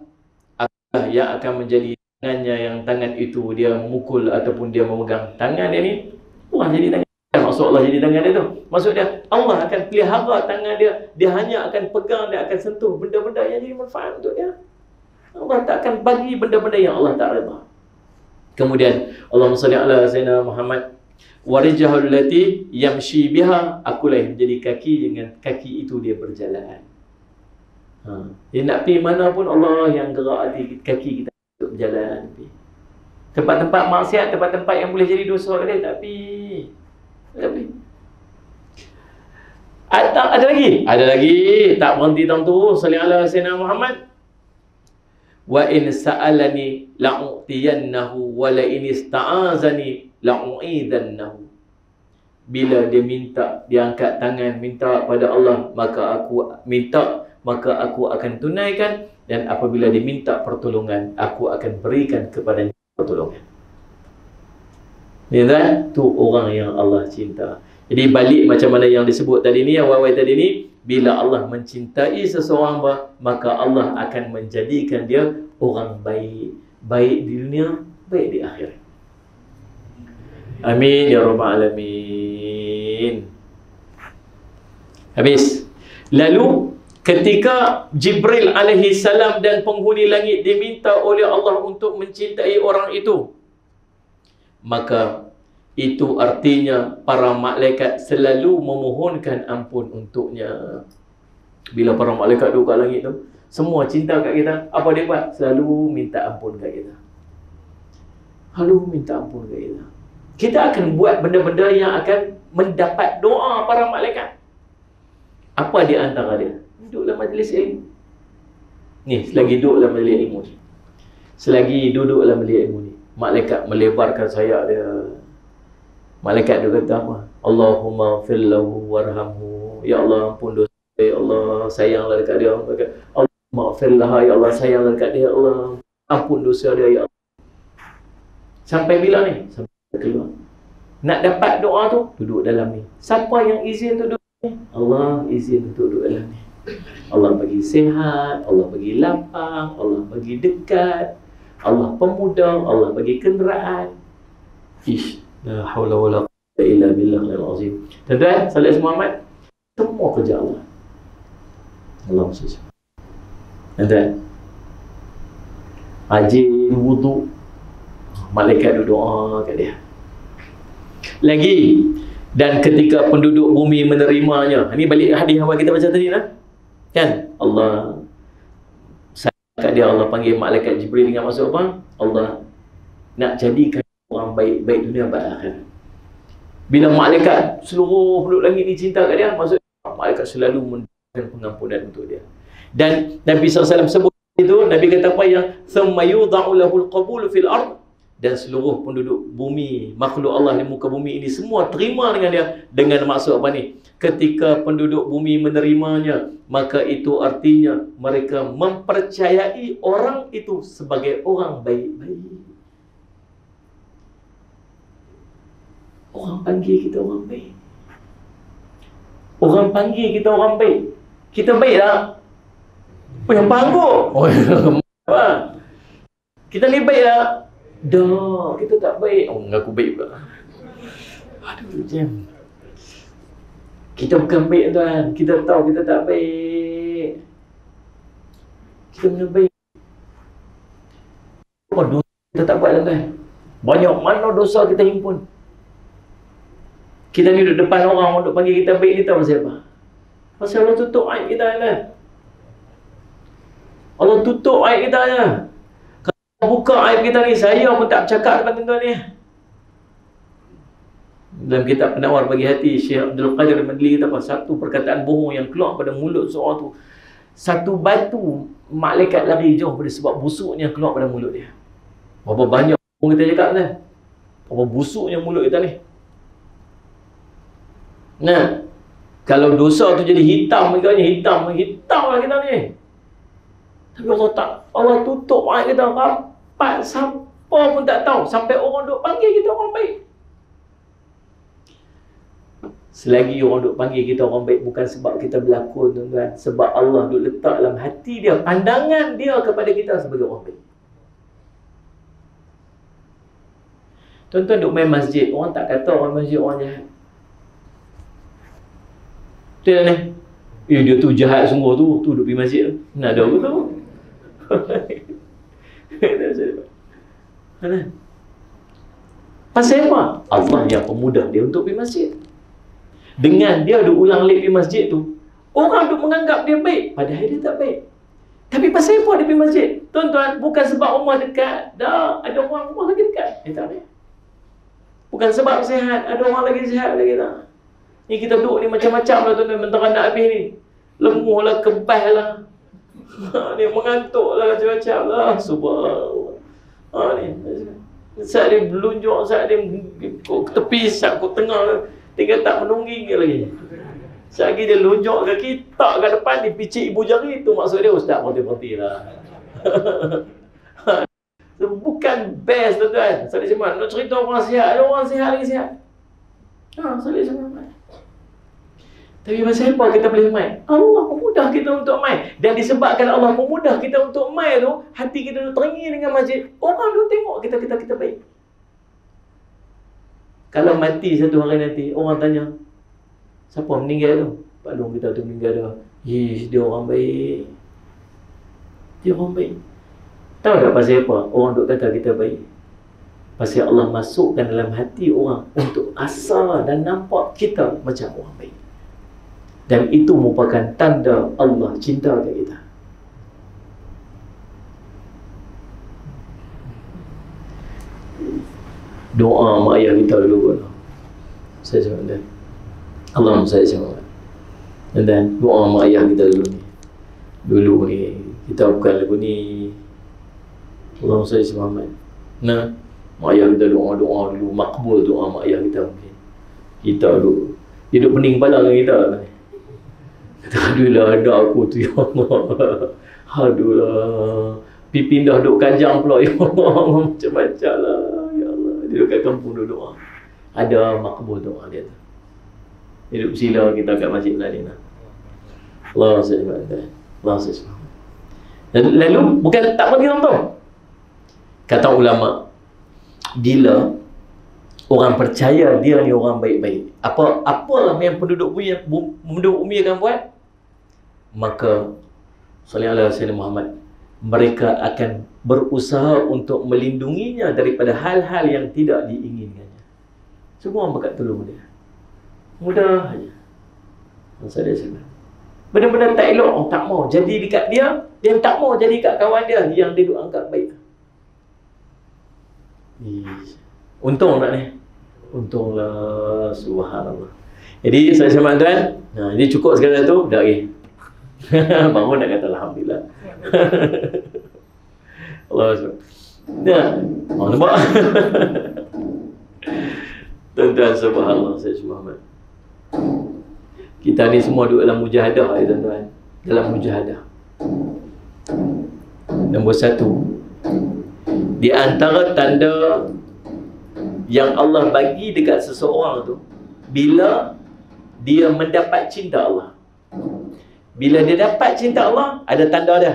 yang akan menjadi tangannya yang tangan itu dia memukul ataupun dia memegang. Tangan dia ni Allah jadi tangan dia. Maksud Allah jadi tangan dia tu, maksud dia Allah akan pelihara tangan dia. Dia hanya akan pegang, dia akan sentuh benda-benda yang jadi manfaat untuk dia. Allah tak akan bagi benda-benda yang Allah tak redha. Kemudian Allahumma salli ala sayyidina Muhammad warijahul lati yamshi biha, akulah yang menjadi kaki, dengan kaki itu dia berjalan. Dia nak pergi mana pun Allah yang gerak di kaki kita untuk berjalan. Tempat-tempat maksiat, tempat-tempat yang boleh jadi dosa dia tak pergi. Ada lagi? Ada lagi. Tak berhenti dalam tu. Salli ala sayyidina Muhammad. Wa in sa'alani la'utiyannahu wa la in ista'azani la'u'idannahu. Bila dia minta, dia angkat tangan minta pada Allah, maka aku akan tunaikan, dan apabila dia minta pertolongan, aku akan berikan kepadanya pertolongan. Dia tu orang yang Allah cinta. Jadi balik macam mana yang disebut tadi ni, awal-awal tadi ni, bila Allah mencintai seseorang, maka Allah akan menjadikan dia orang baik. Baik di dunia, baik di akhirat. Amin ya rabbal alamin. Habis. Lalu ketika Jibril alaihi salam dan penghuni langit diminta oleh Allah untuk mencintai orang itu, maka itu artinya para malaikat selalu memohonkan ampun untuknya. Bila para malaikat duduk kat langit tu, semua cinta kat kita, apa dia buat? Selalu minta ampun kat kita. Selalu minta ampun kat kita. Kita akan buat benda-benda yang akan mendapat doa para malaikat. Apa di antara dia? Duduk dalam majlis ilmu. Ni, selagi duduk dalam majlis ilmu ni. Selagi duduk dalam majlis ilmu ni, malaikat melebarkan sayap dia. Malaikat dia kata apa? Allahumma fir lahu warhamhu. Ya Allah, ampun dosa. Ya Allah, sayanglah dekat dia. Allahumma fir laha. Ya Allah, sayanglah dekat dia. Ya Allah, ampun dosa dia. Ya Allah. Sampai bila ni? Sampai keluar. Nak dapat doa tu, duduk dalam ni. Siapa yang izin untuk duduk ni? Allah izin untuk duduk dalam ni. Allah bagi sihat, Allah bagi lapang, Allah bagi dekat, Allah pemuda, Allah bagi kenderaan. Ish, la haula wala quwwata illa billahil azim. Tuan-tuan, salat Muhammad, semua kerja Allah. Allahumma salli. Tuan-tuan, rajin wudu, malaikat duduk doa kat dia. Lagi, dan ketika penduduk bumi menerimanya. Ini balik hadis awal kita baca tadi lah. Kan? Allah kat dia, Allah panggil malaikat Jibril dengan maksud apa? Allah nak jadikan orang baik-baik dunia baik akhirat. Bila malaikat seluruh penduduk langit ni cinta kat dia, maksud malaikat selalu memberikan pengampunan untuk dia. Dan Nabi SAW sebut itu, Nabi kata apa yang thumma yudha'u lahul qabulu fil ard, dan seluruh penduduk bumi, makhluk Allah di muka bumi ini semua terima dengan dia. Dengan maksud apa ni? Ketika penduduk bumi menerimanya, maka itu artinya mereka mempercayai orang itu sebagai orang baik-baik. Orang panggil kita orang baik. Orang panggil kita orang baik. Kita baik tak? Oh, yang panggil. Oh, apa? Kita ni baik tak? Dah, kita tak baik. Oh, mengaku baik pula. Aduh, jam. Kita bukan baik, tuan. Kita tahu kita tak baik. Kita benar baik. Apa dosa kita tak buat, tuan? Banyak mana dosa kita himpun. Kita ni duduk depan orang duduk panggil kita baik ni, tahu pasal apa? Pasal Allah tutup aib kita, tuan. Allah tutup aib kita je. Kalau buka aib kita ni, saya pun tak bercakap depan tuan-tuan ni. Dalam kitab Penawar Bagi Hati, Syekh Abdul Qadir Madli kata apa? Satu perkataan bohong yang keluar pada mulut seorang tu, satu batu malaikat lari jauh pada sebab busuknya keluar pada mulut dia. Berapa banyak bohong kita cakap kan? Berapa busuknya mulut kita ni. Nah, kalau dosa tu jadi hitam, hitam lah kita ni. Tapi Allah tak, Allah tutup aib kita rapat, siapa pun tak tahu. Sampai orang duk panggil kita orang baik. Selagi orang duk panggil kita orang baik, bukan sebab kita berlakon, tuan-tuan. Sebab Allah duk letak dalam hati dia, pandangan dia kepada kita sebagai orang baik. Tuan-tuan duk main masjid, orang tak kata orang masjid orang jahat. Betul tak ni? Dia tu jahat sungguh tu duk pergi masjid tu. Nak ada apa tu? Pasal apa? Allah yang pemudah dia untuk pergi masjid. Dengan dia duk ulang alik pergi masjid tu, orang duk menganggap dia baik, padahal dia tak baik. Tapi pasal apa dia pergi masjid? Tuan-tuan, bukan sebab rumah dekat. Dah, ada orang rumah lagi dekat. Tak boleh. Bukan sebab sihat, ada orang lagi sihat lagi tak. Ni kita duduk ni macam-macam lah, tuan-tuan, mentera nak habis ni. Lemuh lah, kebas lah. Ni mengantuk lah, macam-macam lah. Subhanallah. Ni. Saat dia belunjuk, saat dia tepi, saat kot tengah, tinggal tak menungging ke lagi. Saat lagi dia lunjuk kaki, tak kat depan, dia picit ibu jari. Itu maksud dia, ustaz berhenti-berhenti lah. Bukan best, tuan-tuan. Salih Jumaat, nak cerita orang sihat, ada orang sihat lagi sihat. Salih Jumaat. Tapi pasal apa kita boleh main? Allah pemudah kita untuk main. Dan disebabkan Allah pemudah kita untuk main tu, hati kita tu teringin dengan masjid. Orang tu tengok kita baik. Kalau mati satu hari nanti, orang tanya, siapa meninggal tu? Pak Long kita tu meninggal dah. Dia orang baik. Dia orang baik. Tahu tak pasal apa? Orang duk kata kita baik. Pasal Allah masukkan dalam hati orang untuk asa dan nampak kita macam orang baik. Dan itu merupakan tanda Allah cinta kat kita. Doa mak ayah kita dulu pun. Saya cakap dan Allahumma salli ala Muhammad. Dan doa mak ayah kita dulu ni. Dulu ni kita bukan lagu ni. Allahumma salli ala Muhammad. Nah, mak ayah kita doa dulu, makbul doa mak ayah kita mungkin. Kita dulu dia duk pening kepala dengan kita. Kata, aduhlah ada aku tu ya Allah. Aduhlah. Pergi pindah duk Kajang pula ya Allah. Macam-macam lah ya Allah. Dia duduk kat kampung duk doa. Ada makbul doa dia tu. Dia duduk bersila kita kat Masjid Madinah. Allah SWT. Allah SWT. Lalu bukan tak bagi orang tahu. Kata ulama, bila orang percaya dia ni orang baik-baik, apalah yang penduduk bumi akan buat, maka sallallahu alaihi wasallam Muhammad, mereka akan berusaha untuk melindunginya daripada hal-hal yang tidak diinginkannya. Semua orang berkat tolong dia. Mudah saja. Masa dia cakap benda-benda tak elok, orang tak mau jadi dekat dia, dia tak mau jadi dekat kawan dia yang dia duk anggap baik. Untung tak ni? Untunglah, subhanallah. Jadi saya sama tuan, jadi cukup sekadar tu, dah lagi. Baru nak kata alhamdulillah. Allah SWT. Nampak? Tuan-tuan, subhanallah, saya Muhammad. Kita ni semua duduk dalam mujahadah ya tuan-tuan. Dalam mujahadah. Nombor satu, di antara tanda yang Allah bagi dekat seseorang tu, bila dia mendapat cinta Allah. Bila dia dapat cinta Allah, ada tanda dia.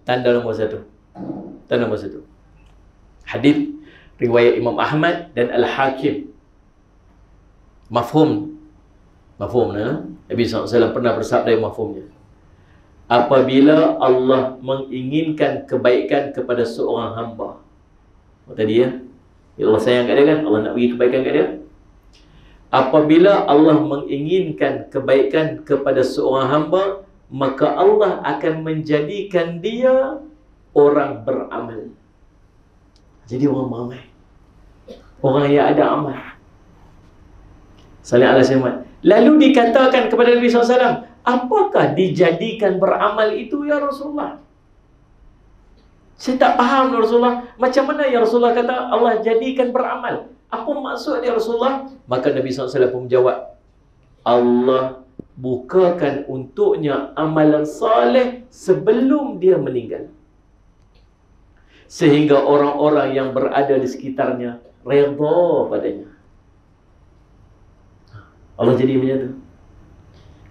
Tanda nombor satu. Tanda nombor satu. Hadis riwayat Imam Ahmad dan Al-Hakim. Mafhum. Mafhum nah? Nabi SAW pernah bersabda yang mafhumnya. Apabila Allah menginginkan kebaikan kepada seorang hamba. Tadi ya, Allah sayang kat dia kan, Allah nak bagi kebaikan kat dia. Apabila Allah menginginkan kebaikan kepada seorang hamba, maka Allah akan menjadikan dia orang beramal. Jadi orang beramal, orang yang ada amal. Salih ala Muhammad. Lalu dikatakan kepada Nabi SAW, apakah dijadikan beramal itu ya Rasulullah? Saya tak faham Rasulullah. Macam mana ya Rasulullah kata Allah jadikan beramal? Apa maksud dia Rasulullah? Maka Nabi SAW pun menjawab, Allah bukakan untuknya amalan saleh sebelum dia meninggal. Sehingga orang-orang yang berada di sekitarnya redha padanya. Allah jadi macam tu.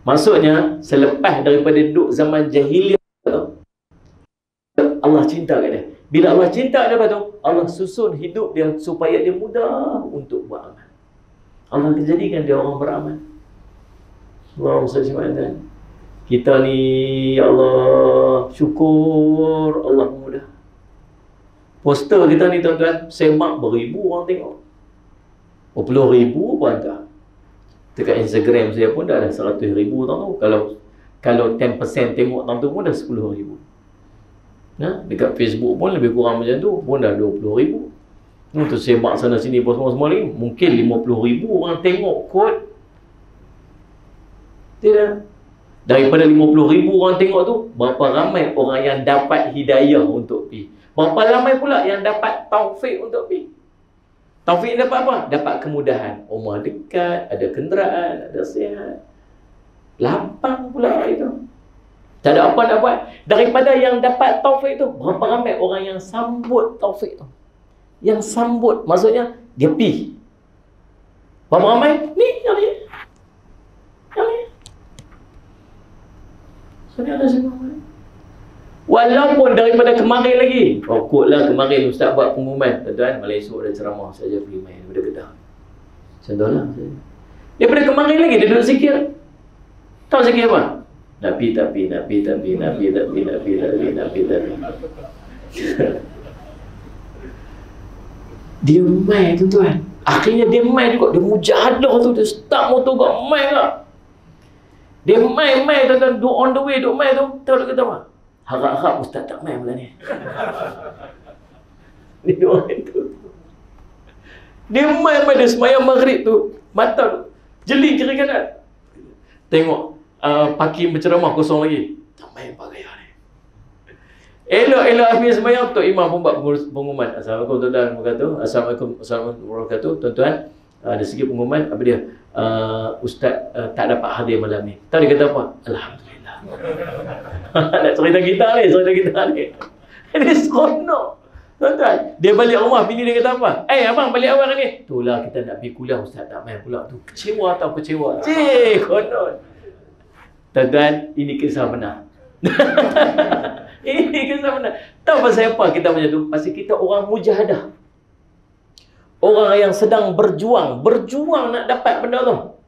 Maksudnya, selepas daripada duduk zaman jahiliah, Allah cinta kat dia. Bila Allah cinta dia, tu Allah susun hidup dia supaya dia mudah untuk beramal. Allah akan jadikan dia orang beramal. Allahumma salli ala Muhammad. Kita ni, ya Allah, syukur Allah mudah. Poster kita ni tuan-tuan, semak beribu orang tengok. Berpuluh ribu pun tak. Dekat Instagram saya pun dah ada 100,000 tahun tu. Kalau 10% tengok tahun tu pun dah 10,000. Nah, dekat Facebook pun lebih kurang macam tu, pun dah 20,000. Untuk semak sana sini pun semua lagi, mungkin 50,000 orang tengok kot. Tidak. Daripada 50,000 orang tengok tu, berapa ramai orang yang dapat hidayah untuk pergi? Berapa ramai pula yang dapat taufik untuk pergi? Taufik dapat apa? Dapat kemudahan. Rumah dekat, ada kenderaan, ada sihat. Lapang pula itu. Tak ada apa nak buat. Daripada yang dapat taufik tu, berapa ramai orang yang sambut taufik tu? Yang sambut, maksudnya dia pergi. Berapa ramai? Ni, yang ni. Yang ni. So, ni ada semua. Walaupun daripada kemarin lagi, kotlah kemarin Ustaz buat pengumuman, tuan-tuan, malam esok ada ceramah saja pergi main daripada Kedah. Contohlah. Daripada kemarin lagi dia duduk zikir. Tahu zikir apa? Nabi. Dia main tuan-tuan. Akhirnya dia main juga. Dia mujahadah tu. Dia start motor kat main lah. Dia main tuan-tuan. Duk on the way, duk main tu. Tahu dia kata apa? Harap-harap ustaz tak main bulan ni. Dia duk main tu. Dia main dia semayang maghrib tu. Mata tu jeli kiri kanan. Tengok parking berceramah kosong lagi. Tak main pakai ni. Elok habis semayang, Tok Imam pun buat pengumuman. Assalamualaikum tuan-tuan wabarakatuh. Assalamualaikum wabarakatuh tuan-tuan. Dari segi pengumuman apa dia? Ustaz tak dapat hadir malam ni. Tahu dia kata apa? Alhamdulillah. Nak cerita kita ni. Dia seronok. Tuan-tuan, dia balik rumah, bini dia kata apa? Abang balik awal ni. Itulah kita nak pergi kuliah, ustaz tak main pula tu. Kecewa tau, kecewa. Konon. Tuan-tuan, ini kisah benar. Ini kisah benar. Tahu pasal apa kita macam tu? Pasal kita orang mujahadah. Orang yang sedang berjuang nak dapat benda tu.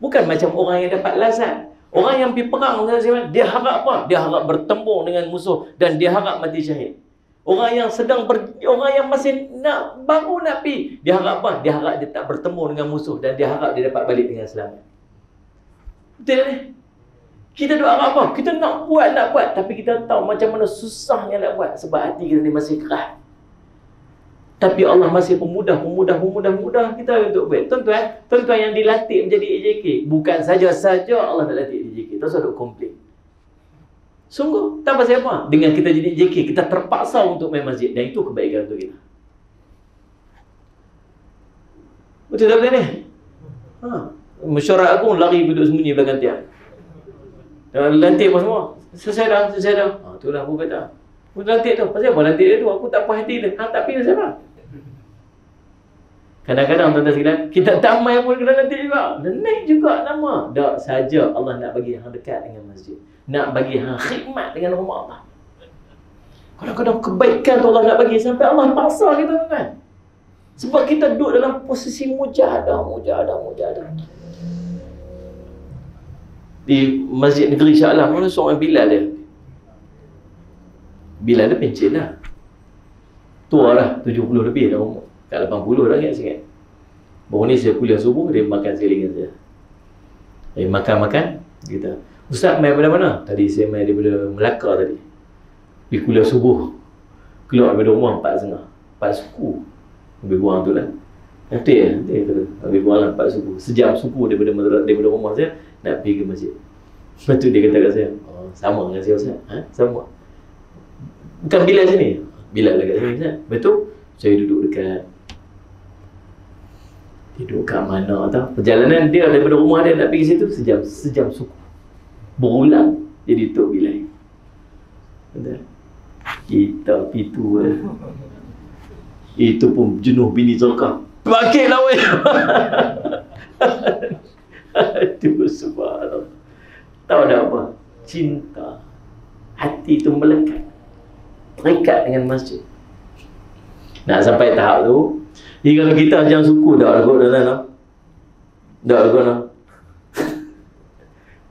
Bukan macam orang yang dapat lazat. Orang yang pergi perang, dia harap apa? Dia harap bertempur dengan musuh dan dia harap mati syahid. Orang yang orang yang masih baru nak pergi, dia harap apa? Dia harap dia tak bertemu dengan musuh dan dia harap dia dapat balik dengan selamat. Betul ni? Kita doa harap apa? Kita nak buat, tapi kita tahu macam mana susahnya nak buat sebab hati kita ni masih keras. Tapi Allah masih pemudah kita untuk buat. Tuan-tuan yang dilatih menjadi AJK, bukan saja Allah nak latih AJK, terus ada komplain. Sungguh, tak pasal apa? Dengan kita jadi JK, kita terpaksa untuk main masjid. Dan itu kebaikan untuk kita. Betul tak betul ni? Mesyuarat aku lari duduk sembunyi belakang tiang. Lantik apa semua? Selesai dah. Itulah aku kata. Aku lantik tu. Pasal apa lantik dia tu? Aku tak puas hati dia. Tak pergi pasal apa? Kadang-kadang tuan-tuan sekalian, kita tak main pun kena lantik juga. Dan naik juga nama. Tak saja Allah nak bagi yang dekat dengan masjid. Nak bagi hang khidmat dengan rumah Allah. Kadang-kadang kebaikan tu Allah nak bagi sampai Allah paksa kita kan. Sebab kita duduk dalam posisi mujahadah. Di Masjid Negeri Shah Alam mana seorang Bilal dia. Bilal dia pencet dah. Tua lah, 70 lebih dah umur. Kat 80 dah ingat. Baru ni saya kuliah subuh, dia makan selingan saya. Dia makan kita. Ustaz main daripada mana? Tadi saya main daripada Melaka tadi. Pergi kuliah subuh. Keluar daripada rumah 4.30. 4 suku. Lebih kurang tu lah. Nanti lebih kurang lah 4 suku. Sejam suku daripada rumah saya nak pergi ke masjid. Lepas tu dia kata kat saya, sama dengan saya Ustaz. Sama. Bukan Bilal sini. Bilal lah kat sini Ustaz. Betul? Saya duduk dekat. Dia duduk kat mana tau. Perjalanan dia daripada rumah dia nak pergi situ sejam suku. Berulang jadi Tok Bilal. Kita pitu itu pun jenuh bini Zulkar. Bakit lah weh. Aduh subhanallah. Tahu dah apa? Cinta. Hati tu melekat. Terikat dengan masjid. Nak sampai tahap tu, kalau kita jangan suku dah kot dah. Dah kot dah.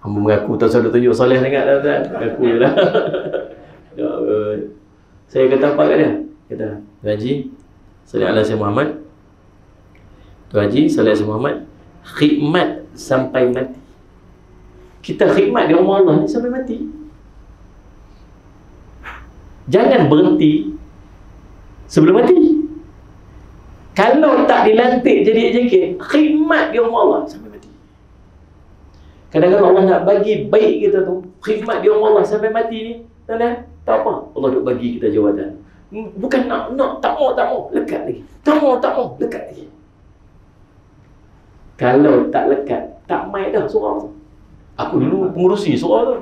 Hamba mengaku tak sudah tunjuk soleh sangat dah Ustaz. Mengaku je lah. Saya kata apa kat dia? Kata, Tuan Haji, salih ala Sayyidina Muhammad. Tuan Haji, salih ala Sayyidina Muhammad. Khidmat sampai mati. Kita khidmat di rumah Allah ni sampai mati. Jangan berhenti sebelum mati. Kalau tak dilantik jadi AJK, khidmat di rumah Allah sampai mati. Kadang-kadang Allah nak bagi baik kita tu, khidmat di rumah Allah sampai mati ni, tak apa, Allah nak bagi kita jawatan. Bukan nak tak mau, lekat lagi. Tak mau, lekat lagi. Kalau tak lekat, tak mai dah surau tu. Aku dulu pengurusi surau tu.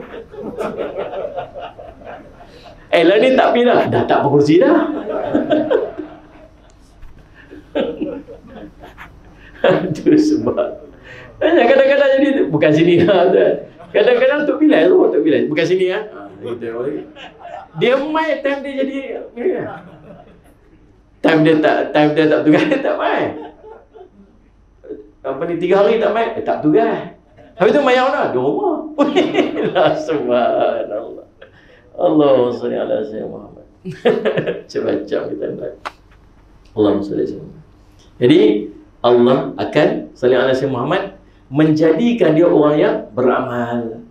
Lah ni tak pergi dah tak pengurusi dah. Aduh sebab kadang-kadang jadi bukan sini lah. Kadang-kadang Tok Bilal bukan sini lah. Dia main time dia jadi time dia tak tugas dia tak main. apa ni 3 hari tak main, tak tugas. Habis tu mayang mana? Di rumah. Subhanallah. Allahumma salli ala sayyidina Muhammad. Macam-macam kita nak. Allahumma salli ala sayyidina Muhammad. Jadi Allah akan salli ala sayyidina Muhammad menjadikan dia orang yang beramal.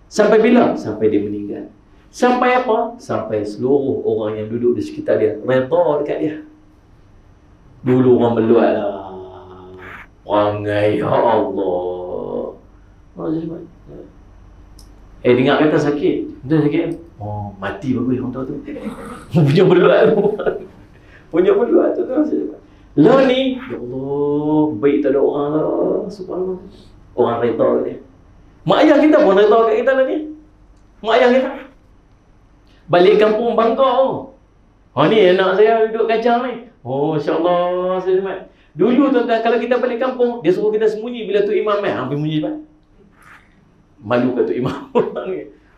Sampai bila? Sampai dia meninggal. Sampai apa? Sampai seluruh orang yang duduk di sekitar dia redha dekat dia. Dulu orang meluat lah. Perangai, ya Allah. Dengar kata sakit. Betul sakit? Oh, mati bagus orang tahu tu. Punya meluat tu. Punya meluat tu. Lah ni, ya Allah, baik tak ada orang lah. Subhanallah. Orang redha dia. Mak ayah kita pun redha kat kita lah ni. Mak ayah kita. Balik kampung bangga. Ni anak saya duduk kacang ni. Oh, insya-Allah, selamat. Dulu tuan-tuan, kalau kita balik kampung, dia suruh kita sembunyi bila tu imam main. Hampir sembunyi cepat. Malu kat tu imam.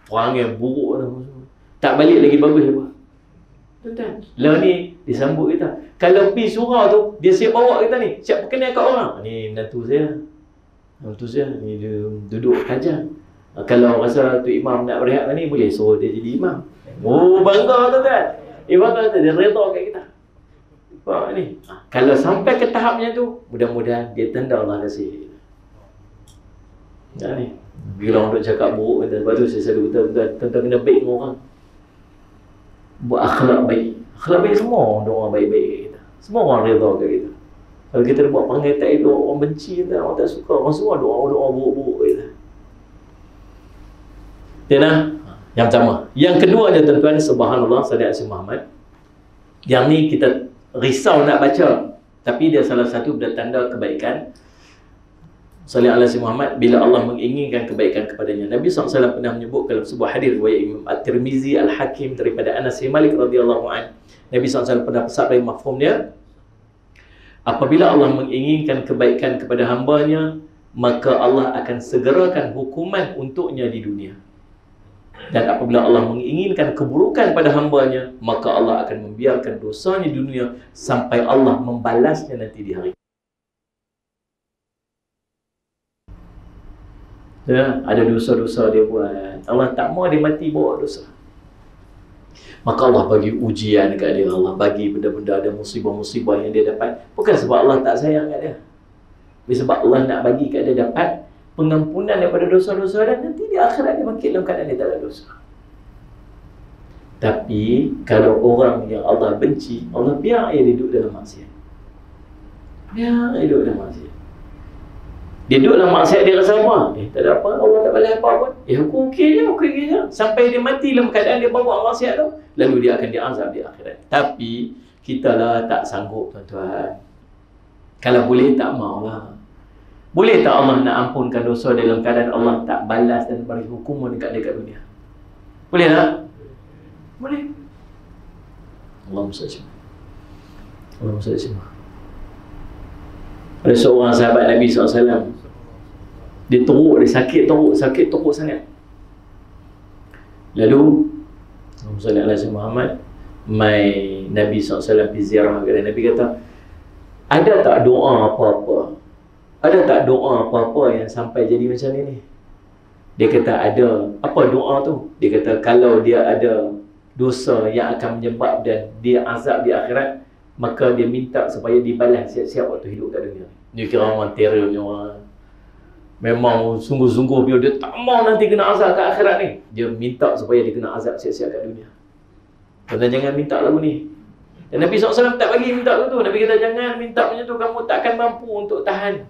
Perangai buruk dah. Tak balik lagi bagus apa. Tuan-tuan, lah ni disambut kita. Kalau pergi surau tu, dia siap bawa kita ni. Siap perkenal kat orang. Ni menantu saya. Menantu saya. Ni dia duduk kacang. Kalau rasa tu imam nak berehat ni, boleh suruh dia jadi imam. Oh, bangga tuan-tuan. Imam kata dia redha kat kita. Faham ni? Kalau sampai ke tahapnya tu, mudah-mudahan dia tanda Allah kasih. Ni. Bila orang duk cakap buruk kata, lepas tu saya selalu kata, tuan-tuan kena baik dengan orang. Buat akhlak baik. Akhlak baik semua orang baik-baik kat kita. Semua orang redha kat kita. Kalau kita buat panggil tak elok, orang benci kita, orang tak suka, orang semua doa buruk-buruk kat kita. Nah, yang pertama. Yang kedua dia tuan-tuan, subhanallah, sallallahu alaihi Muhammad. Yang ni kita risau nak baca, tapi dia salah satu tanda kebaikan. Sallallahu alaihi Muhammad, bila Allah menginginkan kebaikan kepadanya. Nabi SAW pernah menyebut dalam sebuah hadis riwayat Imam At-Tirmizi Al-Hakim daripada Anas bin Malik radhiyallahu anhu. Nabi SAW pernah bersabda dari mafhumnya, apabila Allah menginginkan kebaikan kepada hambanya, maka Allah akan segerakan hukuman untuknya di dunia. Dan apabila Allah menginginkan keburukan pada hambanya, maka Allah akan membiarkan dosanya di dunia sampai Allah membalasnya nanti di hari. Ya, ada dosa-dosa dia buat. Allah tak mau dia mati bawa dosa. Maka Allah bagi ujian dekat dia. Allah bagi benda-benda, ada musibah-musibah yang dia dapat. Bukan sebab Allah tak sayang kat dia. Sebab Allah nak bagi kat dia dapat pengampunan daripada dosa-dosa, dan nanti di akhirat dia bangkit dalam keadaan dia tak ada dosa. Tapi kalau orang yang Allah benci, Allah biar dia duduk dalam maksiat. Biar dia duduk dalam maksiat. Dia duduk dalam maksiat, dia rasa apa? Tak ada apa, Allah tak boleh apa pun. Aku okey je. Sampai dia mati dalam keadaan dia bawa maksiat tu, lalu dia akan diazab di akhirat. Tapi kita lah tak sanggup tuan-tuan. Kalau boleh tak maulah. Boleh tak Allah nak ampunkan dosa dalam keadaan Allah tak balas dan beri hukuman dekat dunia? Boleh tak? Boleh. Allahumma salli Allahumma salli. Ada seorang sahabat Nabi SAW. Dia teruk, dia sakit teruk sangat. Lalu Allahumma salli ala sayyidina Muhammad, mai Nabi SAW pergi ziarah kepada Nabi, kata, ada tak doa apa-apa? Ada tak doa apa-apa yang sampai jadi macam ni? Dia kata ada. Apa doa tu? Dia kata kalau dia ada dosa yang akan menyebabkan dia azab di akhirat, maka dia minta supaya dibalas siap-siap waktu hidup kat dunia. Dia kira orang terror punya orang. Memang sungguh-sungguh dia tak mau nanti kena azab kat akhirat ni. Dia minta supaya dia kena azab siap-siap kat dunia. Tuan jangan minta lagu ni. Dan Nabi SAW tak bagi minta tu. Nabi kata jangan minta macam tu, kamu takkan mampu untuk tahan.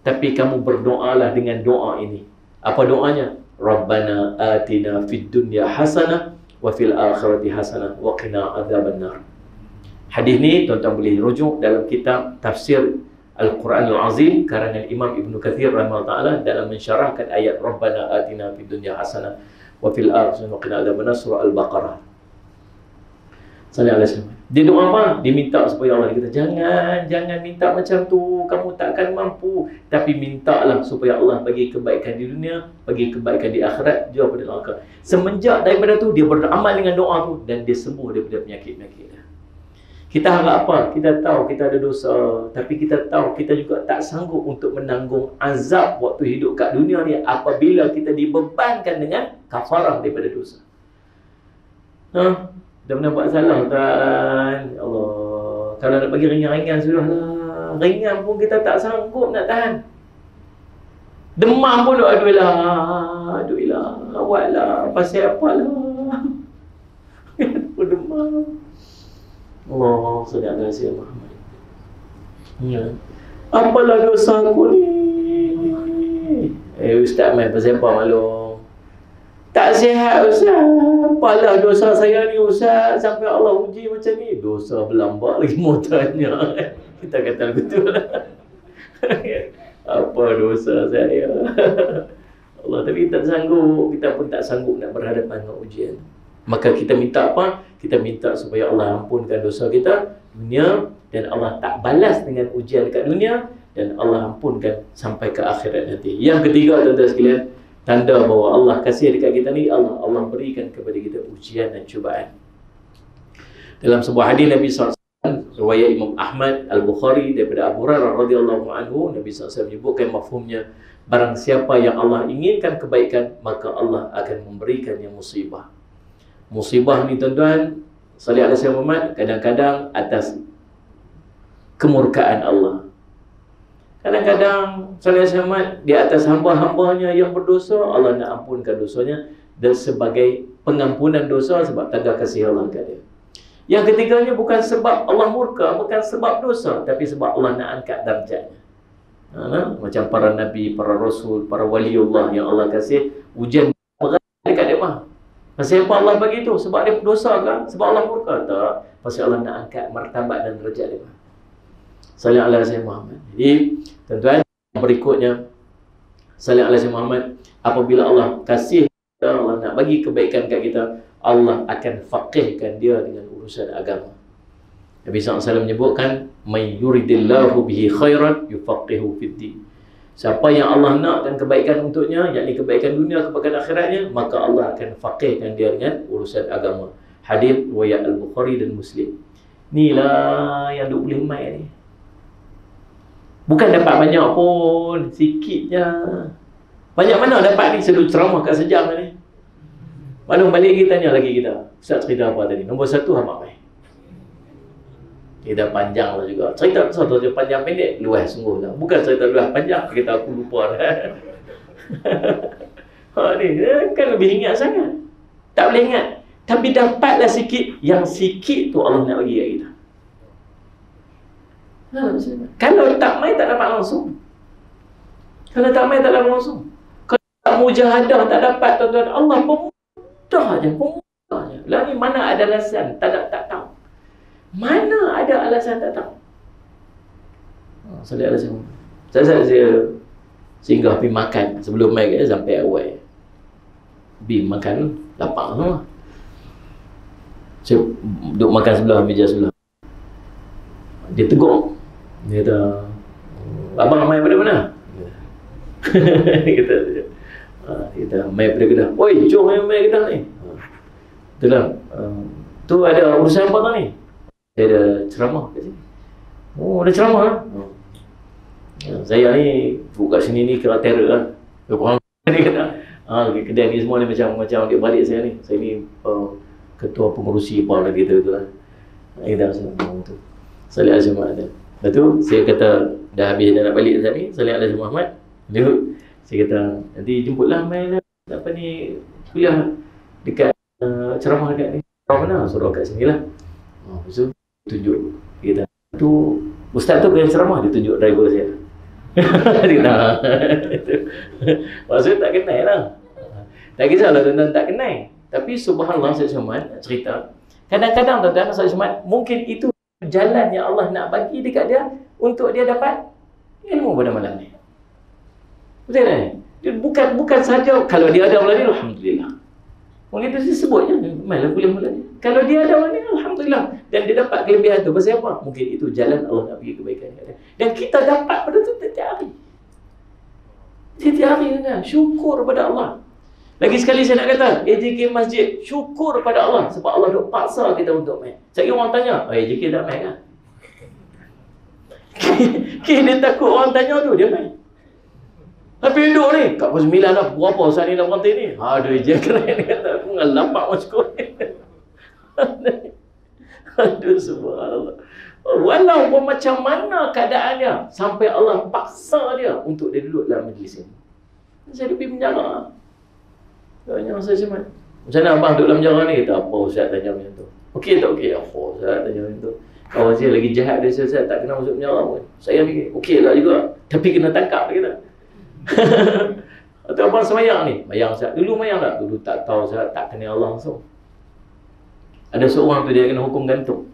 Tapi kamu berdoalah dengan doa ini. Apa doanya? Rabbana atina fid dunya hasanah wa fil akhirati hasanah wa qina adzabannar. Hadis ni tuan-tuan boleh rujuk dalam kitab Tafsir Al-Quran Al-Azim karangan Imam Ibn Kathir rahimahullah ta'ala dalam mensyarahkan ayat Rabbana atina fid dunya hasanah wa fil akhirati wa qina adzabannar, surah Al-Baqarah. Sallallahu alaihi wasallam. Dia doa apa? Dia minta supaya Allah, dia kata jangan minta macam tu, kamu takkan mampu. Tapi mintalah supaya Allah bagi kebaikan di dunia, bagi kebaikan di akhirat, jauh pada neraka. Semenjak daripada tu dia beramal dengan doa tu dan dia sembuh daripada penyakit-penyakit dia. Kita harap apa? Kita tahu kita ada dosa, tapi kita tahu kita juga tak sanggup untuk menanggung azab waktu hidup kat dunia ni apabila kita dibebankan dengan kafarah daripada dosa. Dah pernah buat salah tak? Ya Allah, kalau nak bagi ringan-ringan sudahlah. Ringan pun kita tak sanggup nak tahan. Demam pun aduh ilah, awaklah, pasal apalah. Aku demam. Allah sallallahu alaihi Muhammad. Ya. Apalah dosa aku ni? Ustaz main pasal apa malu? Tak sihat Ustaz. Apalah dosa saya ni Ustaz, sampai Allah uji macam ni. Dosa berlambak lagi mau tanya. Kita kata betul lah. Apa dosa saya? Allah, tapi tak sanggup. Kita pun tak sanggup nak berhadapan dengan ujian. Maka kita minta apa? Kita minta supaya Allah ampunkan dosa kita dunia, dan Allah tak balas dengan ujian dekat dunia, dan Allah ampunkan sampai ke akhirat nanti. Yang ketiga, tuan-tuan sekalian, tanda bahawa Allah kasih dekat kita ni, Allah berikan kepada kita ujian dan cubaan. Dalam sebuah hadis Nabi SAW, riwayat Imam Ahmad Al-Bukhari daripada Abu Hurairah radhiyallahu anhu, Nabi SAW menyebutkan mafhumnya, barang siapa yang Allah inginkan kebaikan, maka Allah akan memberikannya musibah. Musibah ni tuan-tuan, salih alaihi Muhammad, kadang-kadang atas kemurkaan Allah. Kadang-kadang salih alaihi Muhammad di atas hamba-hambanya yang berdosa, Allah nak ampunkan dosanya, dan sebagai pengampunan dosa sebab tanda kasih Allah kepada dia. Yang ketiganya bukan sebab Allah murka, bukan sebab dosa, tapi sebab Allah nak angkat darjatnya. Macam para nabi, para rasul, para waliullah yang Allah kasih ujian berat dekat dia mah. Pasal apa Allah bagi tu? Sebab dia dosa ke? Sebab Allah murka? Tak. Pasal Allah nak angkat martabat dan derajat dia. Salih alaihi Muhammad. Jadi, tuan-tuan, berikutnya, salih alaihi Muhammad, apabila Allah kasih, Allah nak bagi kebaikan kat kita, Allah akan faqihkan dia dengan urusan agama. Nabi SAW menyebutkan, "May yuridillahu bihi khairan yufaqihu fid din." Siapa yang Allah nakkan kebaikan untuknya, yakni kebaikan dunia, kebaikan akhiratnya, maka Allah akan faqihkan dia dengan urusan agama. Hadis riwayat Al-Bukhari dan Muslim. Inilah yang duk boleh mai ni. Bukan dapat banyak pun, sikitnya. Banyak mana dapat ni? Selalu ceramah kat sejam ni. Mana balik kita tanya lagi kita, Ustaz cerita apa tadi? Nombor satu, hamak mai. Kita panjang lah juga. Cerita satu je panjang pendek, luas sungguh lah. Bukan cerita luas panjang, kita aku lupa dah. Ni kan lebih ingat sangat. Tak boleh ingat. Tapi dapatlah sikit. Yang sikit tu Allah nak bagi kat kita. Kalau tak mai tak dapat langsung. Kalau tak mai tak dapat langsung. Kalau tak mujahadah tak dapat, tuan-tuan, Allah pemudah je, pemudah je. Lah ni mana ada alasan, tak tahu. Mana ada alasan tak tahu. Salih alaihi wasallam. Saya singgah pergi makan sebelum mai ke, sampai awal. Pergi makan lapang semua. Saya duduk makan sebelah meja sebelah. Dia tegur. Dia kata, "Abang mai pada mana?" Kita mai pada Kedah. "Oi, jom mai Kedah ni." Itulah. Tu ada urusan apa tau ni? Saya ada ceramah kat sini. Oh, ada ceramah lah. Saya ni buka sini ni kira terror lah. Korang ni kata, kedai ni semua ni macam dia balik saya ni. Saya ni ketua pengurusi apa lagi tu lah. Kita macam tu. Salih alaihi Muhammad. Lepas tu saya kata dah habis dah nak balik tadi, Salih alaihi Muhammad. Lalu saya kata nanti jemputlah mai lah apa ni kuliah dekat ceramah dekat ni. Mana? Suruh kat sini lah. Lepas tu tunjuk kita tu ustaz tu yang ceramah, dia tunjuk driver saya. Dia kata maksud tak kenal lah. Tak kisahlah tuan-tuan tak kenal, tapi subhanallah saya cuma nak cerita, kadang-kadang tuan-tuan saya cuma mungkin itu jalan yang Allah nak bagi dekat dia untuk dia dapat ilmu pada malam ni. Betul tak? Dia bukan saja kalau dia ada malam ni, alhamdulillah. Mungkin itu disebutnya, mainlah kuliah malam ni. Kalau dia ada malam ni, alhamdulillah. Dan dia dapat kelebihan tu. Pasal apa? Mungkin itu jalan Allah nak bagi kebaikan kat dia. Dan kita dapat pada tu setiap hari. Setiap hari kan. Syukur kepada Allah. Lagi sekali saya nak kata, AJK masjid, syukur pada Allah sebab Allah duk paksa kita untuk main. Saya kira orang tanya, AJK tak main kan? Dia takut orang tanya tu, dia main. Tapi duduk ni, kat pukul 9 dah, pukul apa saat ni dah berhenti ni? Aduh, AJK keren, dia kata, aku dengan lampak masuk ni. Aduh, subhanallah. Walaupun macam mana keadaannya, sampai Allah paksa dia untuk dia duduk dalam majlis ini. Saya duduk di penjara. Tanya saya macam mana abang duduk dalam penjara ni? Kata, apa Ustaz tanya macam tu? Okey tak okey? Apa Ustaz tanya macam tu? Kawan saya lagi jahat dari saya tak kena masuk penjara pun. Saya fikir, okey lah juga. Tapi kena tangkap, dia kata. Atau abang semayang ni? Mayang Ustaz. Dulu mayang tak? Dulu tak tahu Ustaz, tak kenal Allah langsung. Ada seorang tu dia kena hukum gantung.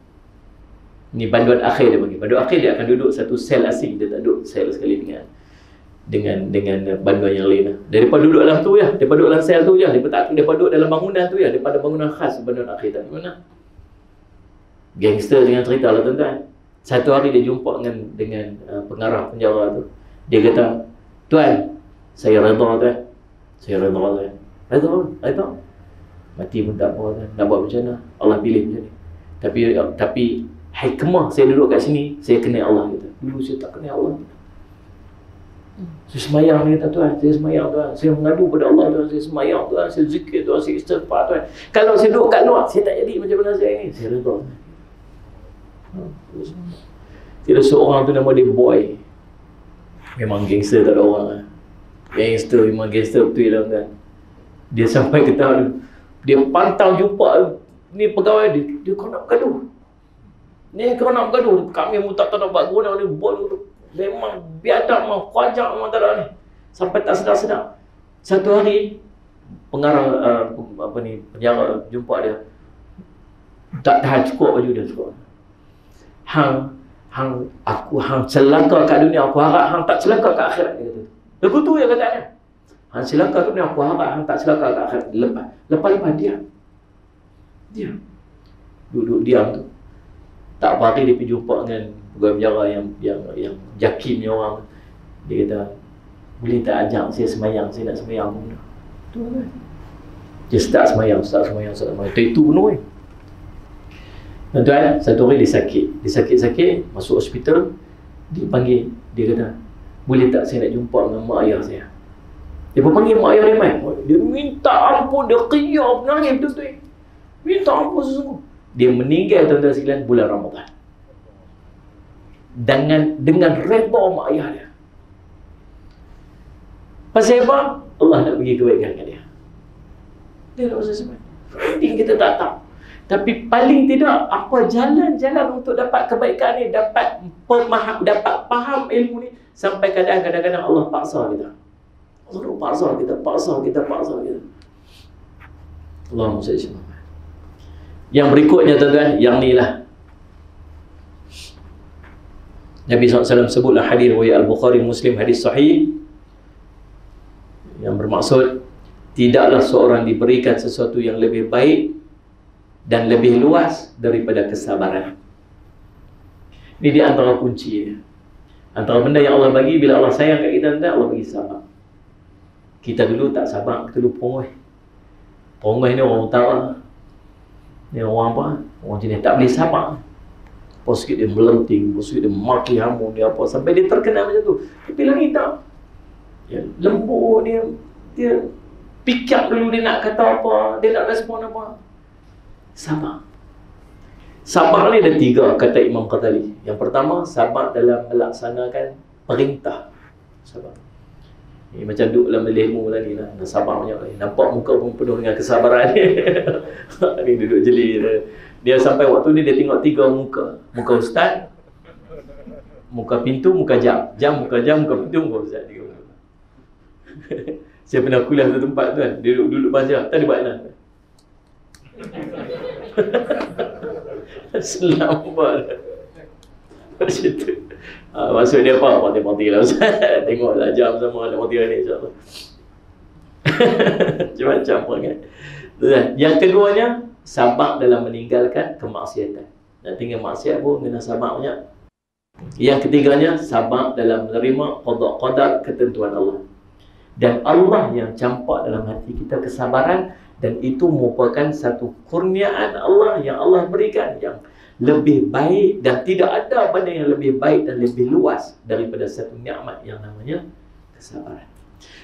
Ni banduan akhir dia bagi. Banduan akhir dia akan duduk satu sel asing, dia tak duduk sel sekali dengan banduan yang lain lah. Daripada duduk dalam tu ya, daripada duduk dalam sel tu je, daripada duduk dalam bangunan tu ya, daripada bangunan khas banduan akhir tak mana. Gangster dengan cerita lah tuan-tuan. Satu hari dia jumpa dengan pengarah penjara tu. Dia kata, "Tuan, saya redha tuan. Saya redha tuan. Redha. Mati pun tak apa tuan. Nak buat macam mana? Allah pilih macam ni. Tapi hikmah saya duduk kat sini, saya kenal Allah," kata. Dulu saya tak kenal Allah. Saya semayang, dia kata, "Tuan, saya semayang tuan. Saya mengadu pada Allah tuan. Saya semayang tuan. Saya zikir tuan. Saya istighfar tuan. Kalau saya duduk kat luar, saya tak jadi macam mana saya ni. Saya redha." Tidak seorang tu nama dia Boy. Memang gangster tak ada orang lah. Gangster, memang gangster betul lah kan. Dia sampai ke tahap dia pantau jumpa ni pegawai dia kau nak bergaduh. Ni kau nak bergaduh. Kami pun tak tahu nak buat guna ni. Boy tu memang biadab, memang kuajak, memang tak ada ni. Sampai tak sedar-sedar. Satu hari pengarah penjara jumpa dia. Tak tahan cukup baju dia cukup. Hang celaka kat dunia, aku harap hang tak celaka kat akhirat, dia kata. Lagu tu yang katanya. Hang celaka kat dunia, aku harap hang tak celaka kat akhirat. Lepas diam. Duduk diam tu. Tak apa hari dia pergi jumpa dengan pegawai penjara yang jakimnya orang. Dia kata, "Boleh tak ajak saya semayang? Saya nak semayang pun." Tu kan. Dia start semayang. Itu penuh ni. Tuan-tuan, satu hari dia sakit, masuk hospital, dia panggil, dia kata, "Boleh tak saya nak jumpa dengan mak ayah saya?" Dia pun panggil mak ayah dia main. Dia minta ampun, dia qiyam, nangis betul-betul. Minta ampun sesungguh. Dia meninggal tuan-tuan sekalian bulan Ramadan. Dengan redha mak ayah dia. Pasal apa? Allah nak bagi kebaikan kat dia. Dia nak pasal semua. Penting kita tak tahu. Tapi paling tidak, apa jalan-jalan untuk dapat kebaikan ni, dapat faham ilmu ni, sampai kadang-kadang Allah paksa kita. Allah paksa kita. Allahumma salli. Yang berikutnya tuan-tuan, yang ni lah. Nabi SAW sebutlah hadis riwayat Al-Bukhari Muslim, hadis sahih, yang bermaksud tidaklah seorang diberikan sesuatu yang lebih baik dan lebih luas daripada kesabaran. Ini di antara kunci dia. Antara benda yang Allah bagi, bila Allah sayang kat kita, Allah bagi sabar. Kita dulu tak sabar, kita dulu pongoi. Pongoi ni orang utara. Ni orang apa? Orang jenis tak boleh sabar. Lepas sikit dia melenting, lepas sikit dia maki hamun, dia apa, sampai dia terkenal macam tu. Tapi lagi tak. Ya, lembut dia pikir dulu dia nak kata apa, dia nak respon apa. Sabar. Sabar ni ada 3 kata Imam Ghazali. Yang pertama, sabar dalam melaksanakan perintah. Sabar. Ni macam duduk dalam ilmu lah ni lah. Sabar banyak ni. Nampak muka pun penuh dengan kesabaran ni. Ni duduk jeli. Dia sampai waktu ni dia tengok 3 muka. Muka ustaz, muka pintu, muka jam. Muka pintu, muka ustaz. Saya pernah kuliah satu tempat tu kan. Dia duduk baca. Tak ada buat nak. Selamat. Macam tu. Maksud dia apa? Mati-mati lah Ustaz. Tengoklah jam sama ada mati ni insyaAllah. Macam-macam perangai. Yang keduanya, sabar dalam meninggalkan kemaksiatan. Dan tinggal maksiat pun kena sabar banyak. Yang ketiganya, sabar dalam menerima qada qadar ketentuan Allah. dan Allah yang campak dalam hati kita kesabaran, dan itu merupakan satu kurniaan Allah yang Allah berikan yang lebih baik, dan tidak ada benda yang lebih baik dan lebih luas daripada satu nikmat yang namanya kesabaran.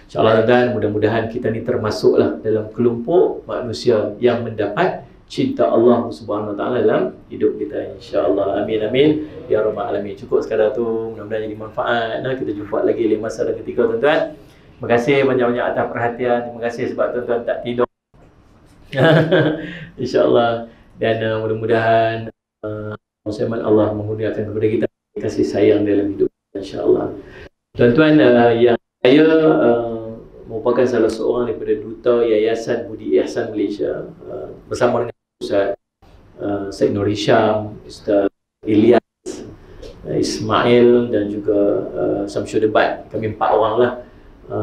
InsyaAllah tuan-tuan, mudah-mudahan kita ni termasuklah dalam kelompok manusia yang mendapat cinta Allah Subhanahu Wa Taala dalam hidup kita, insya-Allah. Amin amin ya rabbal alamin. Cukup sekadar tu, mudah-mudahan jadi manfaat. Nah, kita jumpa lagi di masa dan ketika tuan-tuan. Terima kasih banyak-banyak atas perhatian. Terima kasih sebab tuan-tuan tak tidur. InsyaAllah. Dan mudah-mudahan Allah menghuniakan kepada kita kasih sayang dalam hidup, insya-Allah. Tuan-tuan, yang saya merupakan salah seorang daripada duta Yayasan Budi Ihsan Malaysia, bersama dengan Ustaz Syed Nur Hisham, Ustaz Ilyas, Ismail dan juga Samsyul Debat. Kami 4 orang lah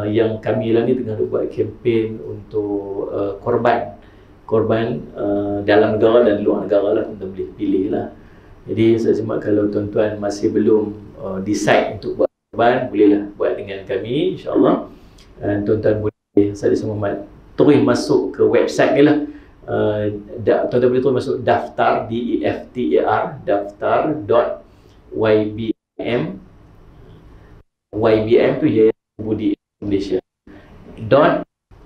yang kami lah ni tengah buat kempen untuk korban dalam negara dan luar negara lah, tuan-tuan boleh pilih lah. Jadi saya semak kalau tuan-tuan masih belum decide untuk buat korban, bolehlah buat dengan kami, insya-Allah. Tuan-tuan boleh, saya Muhammad, terus masuk ke website ni lah. Tuan-tuan boleh terus masuk daftar, DEFTAR, daftar.ybm. YBM tu Yayasan Budi Malaysia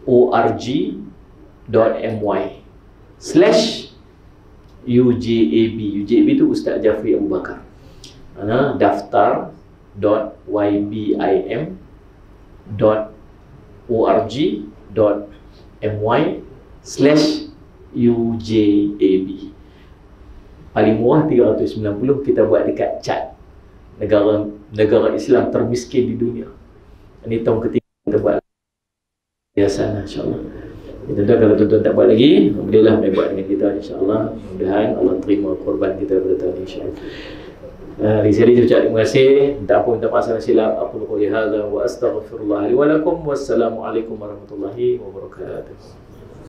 .org.my/UJAB. UJAB tu Ustaz Jafri Abu Bakar. daftar.ybim.org.my/UJAB. Paling murah 390, kita buat dekat chat negara Islam termiskin di dunia. Ini tahun ketiga kita buat yayasan, insya-Allah. Tentu kalau tuan-tuan tak buat lagi, bolehlah mai buat dengan kita, insya-Allah. Mudah-mudahan Allah terima korban kita pada tahun ini, insya-Allah. Rizali ucap terima kasih. Minta ampun, minta maaf silap. Aku qouli hadza wa astaghfirullah li wa lakum. Wassalamualaikum warahmatullahi wabarakatuh.